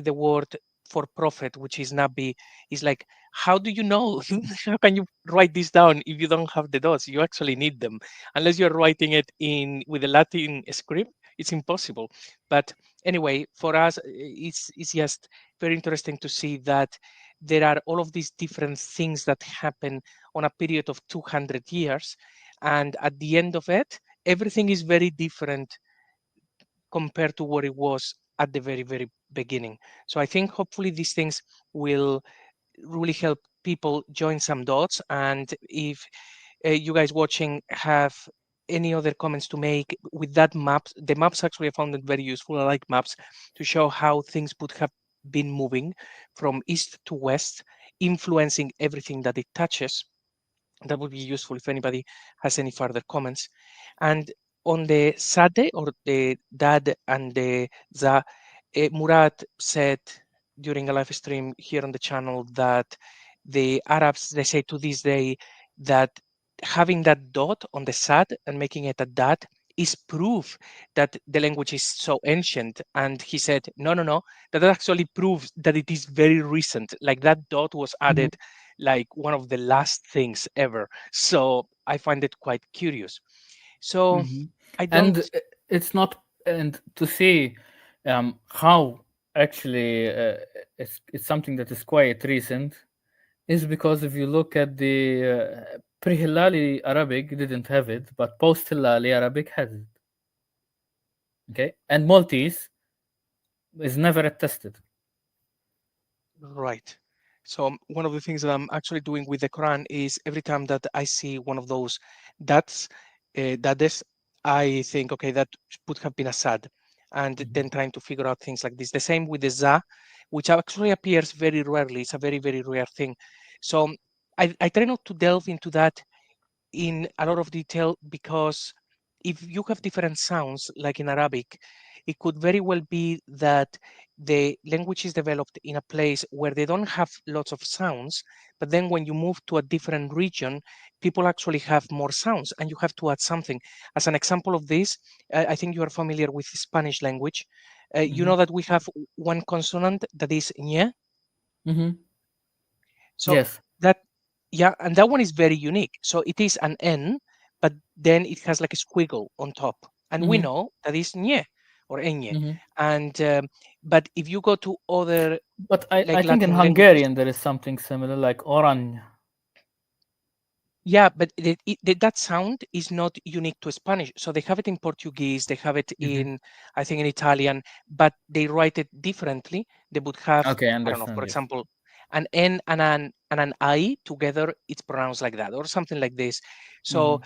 the word for prophet, which is nabi, is like, how do you know? How can you write this down if you don't have the dots? You actually need them, unless you're writing it in with the Latin script. It's impossible. But anyway, for us, it's just very interesting to see that there are all of these different things that happen on a period of 200 years, and at the end of it, everything is very different compared to what it was at the very, very beginning. So I think hopefully these things will really help people join some dots. And if you guys watching have any other comments to make with that map, the maps actually I found it very useful. I like maps to show how things would have been moving from east to west, influencing everything that it touches. That would be useful if anybody has any further comments. And on the Saade, or the Dad and the Za, Murad said during a live stream here on the channel that the Arabs, they say to this day that having that dot on the Sad and making it a Dad is proof that the language is so ancient. And he said, no, that actually proves that it is very recent. Like that dot was added like one of the last things ever. So I find it quite curious. So I and don't. it's not, and to see how actually it's something that is quite recent, is because if you look at the pre-Hilali Arabic didn't have it, but post-Hilali Arabic has it. Okay, and Maltese is never attested. Right. So one of the things that I'm actually doing with the Quran is every time that I see one of those dades, I think, okay, that would have been a sad, and then trying to figure out things like this. The same with the za, which actually appears very rarely. It's a very, very rare thing. So I try not to delve into that in a lot of detail, because if you have different sounds, like in Arabic, it could very well be that the language is developed in a place where they don't have lots of sounds, but then when you move to a different region, people actually have more sounds and you have to add something. As an example of this, I think you are familiar with the Spanish language. You know that we have one consonant that is ñe. Mm-hmm. So Yes. that, yeah, and that one is very unique. So it is an N, but then it has like a squiggle on top. And we Mm-hmm. know that is nye or enye. Mm-hmm. And but if you go to other But I like think in Latin languages, Hungarian there is something similar, like oran. yeah, but that sound is not unique to Spanish. So they have it in Portuguese, they have it Mm-hmm. in, I think, in Italian, but they write it differently. They would have, Okay, I I don't know, for understand this. example, an N and an I together, it's pronounced like that, or something like this. So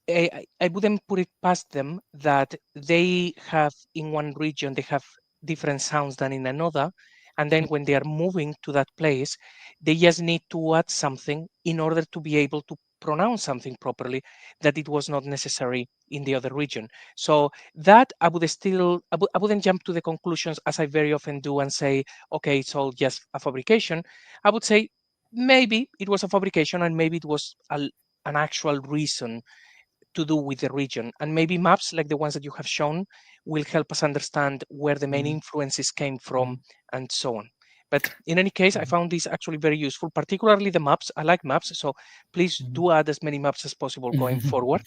Mm-hmm. I wouldn't put it past them that they have in one region, they have different sounds than in another. And then when they are moving to that place, they just need to add something in order to be able to pronounce something properly that it was not necessary in the other region. So that I would still, I wouldn't jump to the conclusions as I very often do and say, okay, it's all just a fabrication. I would say maybe it was a fabrication and maybe it was an actual reason to do with the region. And maybe maps like the ones that you have shown will help us understand where the main Mm-hmm. influences came Mm-hmm. from and so on. But in any case, I Mm-hmm. found this actually very useful, particularly the maps. I like maps, so please Mm-hmm. do add as many maps as possible going forward.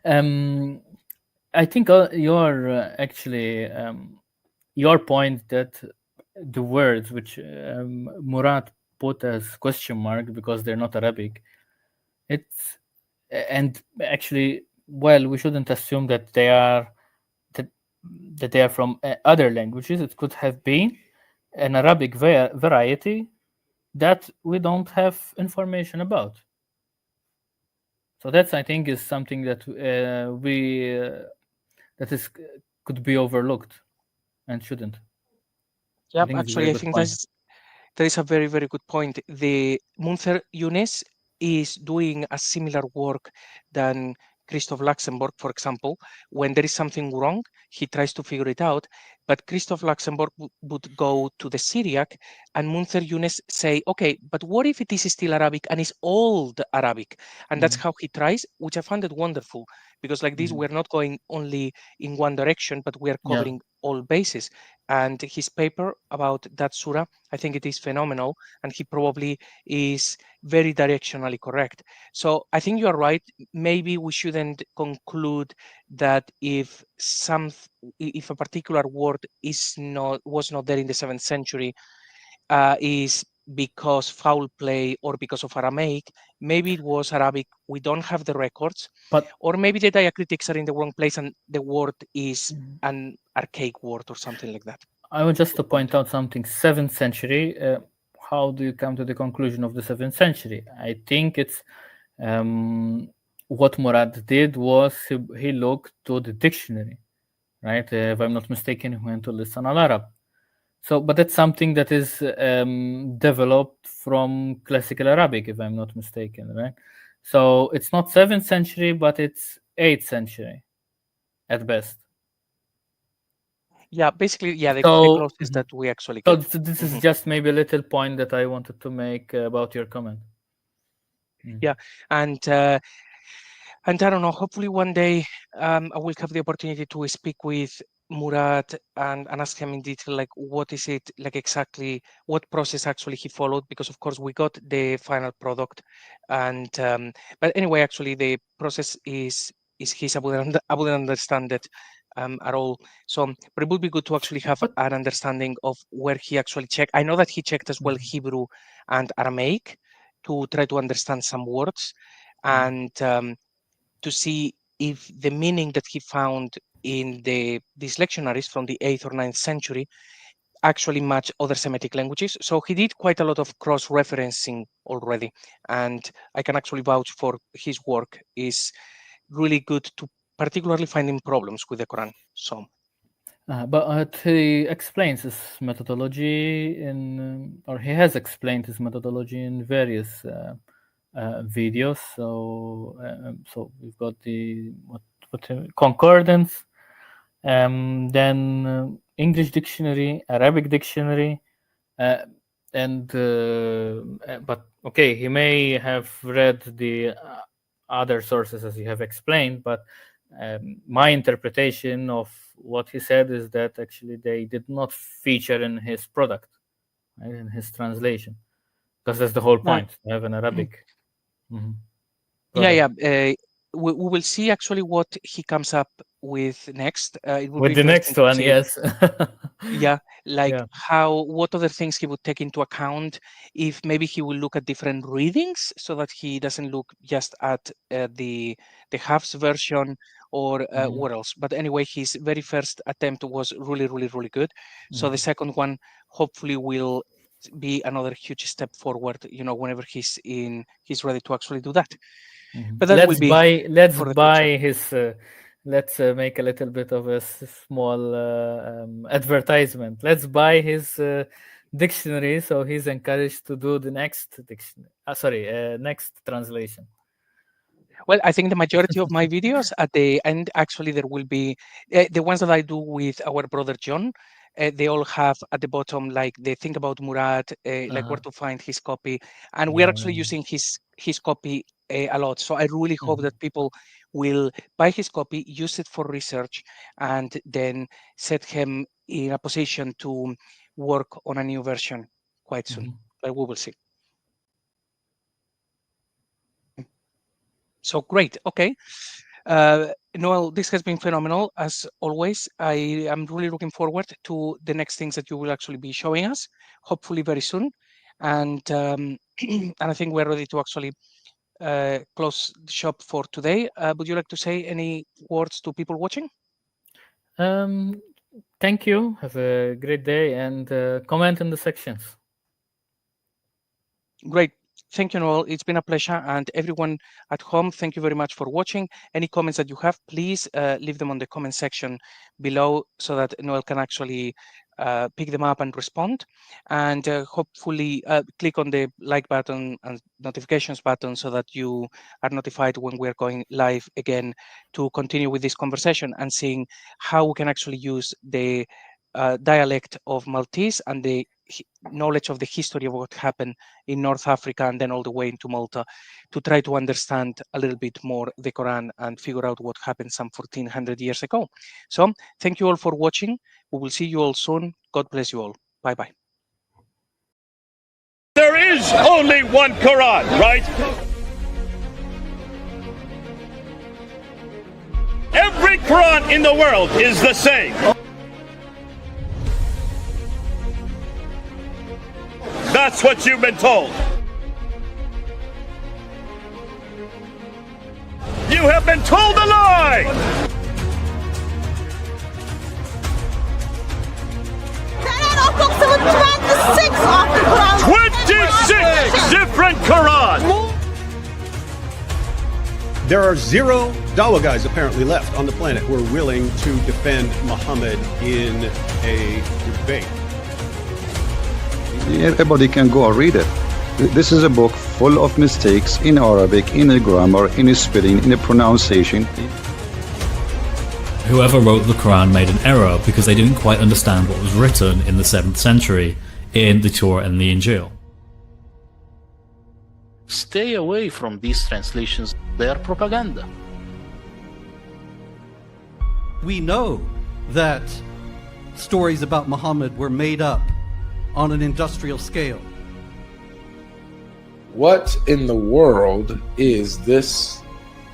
um, I think your actually your point that the words which Murat put as question mark because they're not Arabic, it's and actually, well, we shouldn't assume that they are that, that they are from other languages. It could have been an Arabic variety that we don't have information about. So that's, I think, is something that we that is could be overlooked and shouldn't. I Yeah, think it's a very actually, I good think point. that is a very, very good point. The Munther Younes is doing a similar work than Christoph Luxemburg, for example. When there is something wrong, he tries to figure it out. But Christoph Luxemburg would go to the Syriac, and Munther Younes say, okay, but what if it is still Arabic and is old Arabic? And that's Mhm, how he tries, which I found it wonderful, because like this, mhm. we're not going only in one direction, but we are Yeah, covering all bases. And his paper about that surah, I think it is phenomenal, and he probably is very directionally correct. So I think you are right. Maybe we shouldn't conclude that if a particular word was not there in the 7th century, is because foul play or because of Aramaic. Maybe it was Arabic. We don't have the records, but or maybe the diacritics are in the wrong place and the word is an archaic word or something like that. I want just to Good point. point out something. 7th century. How do you come to the conclusion of the 7th century? I think it's what Murad did was he looked to the dictionary, right? If I'm not mistaken, he went to Lisan al Arab. So, but that's something that is developed from classical Arabic, if I'm not mistaken, right? So it's not 7th century, but it's 8th century at best. Yeah, basically, yeah, the So, closest that we actually so get. this is Mhm. just maybe a little point that I wanted to make about your comment. Yeah, and and I don't know. Hopefully, one day I will have the opportunity to speak with Murat and ask him in detail, like what is it, like exactly what process actually he followed. Because of course we got the final product, and but anyway, actually the process is his. I wouldn't understand it at all. So, but it would be good to actually have But an understanding of where he actually checked. I know that he checked as well Mhm, Hebrew and Aramaic to try to understand some words, mhm. and to see if the meaning that he found in these lectionaries from the 8th or 9th century actually match other Semitic languages. So he did quite a lot of cross-referencing already, and I can actually vouch for his work is really good to particularly finding problems with the Quran. So. But he explains his methodology or he has explained his methodology in various videos. So we've got the concordance, then English dictionary, Arabic dictionary, but okay, he may have read the other sources as you have explained, but my interpretation of what he said is that actually they did not feature in his product, right, in his translation, because that's the whole point, to have an Arabic. Yeah. We will see actually what he comes up with next. It will with be the next one, yes. Yeah, like what other things he would take into account, if maybe he will look at different readings so that he doesn't look just at the Hafs version or what else. But anyway, his very first attempt was really, really, really good. So the second one hopefully will be another huge step forward, whenever he's ready to actually do that. But that let's make a little bit of a small advertisement. Let's buy his dictionary, so he's encouraged to do the next dictionary. Next translation. Well, I think the majority of my videos at the end, actually, there will be the ones that I do with our brother John. They all have at the bottom, like they think about Murad, like where to find his copy, and we're actually using his copy a lot. So I really hope that people will buy his copy, use it for research, and then set him in a position to work on a new version quite soon. But we will see. So great. Okay. Noel, this has been phenomenal as always. I am really looking forward to the next things that you will actually be showing us, hopefully very soon. And and I think we're ready to actually close the shop for today. Would you like to say any words to people watching? Thank you. Have a great day, and comment in the sections. Great. Thank you, Noel. It's been a pleasure. And everyone at home, thank you very much for watching. Any comments that you have, please leave them on the comment section below so that Noel can actually pick them up and respond. And hopefully click on the like button and notifications button so that you are notified when we're going live again to continue with this conversation and seeing how we can actually use the dialect of Maltese and the knowledge of the history of what happened in North Africa and then all the way into Malta to try to understand a little bit more the Quran and figure out what happened some 1400 years ago. So thank you all for watching. We will see you all soon. God bless you all. Bye-bye. There is only one Quran, right? Every Quran in the world is the same. That's what you've been told. You have been told a lie! 26 different Qurans! There are 0 Dawa guys apparently left on the planet who are willing to defend Muhammad in a debate. Everybody can go and read it. This is a book full of mistakes in Arabic, in the grammar, in the spelling, in the pronunciation. Whoever wrote the Quran made an error because they didn't quite understand what was written in the 7th century in the Torah and the Injil. Stay away from these translations. They are propaganda. We know that stories about Muhammad were made up on an industrial scale. What in the world is this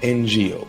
Injil?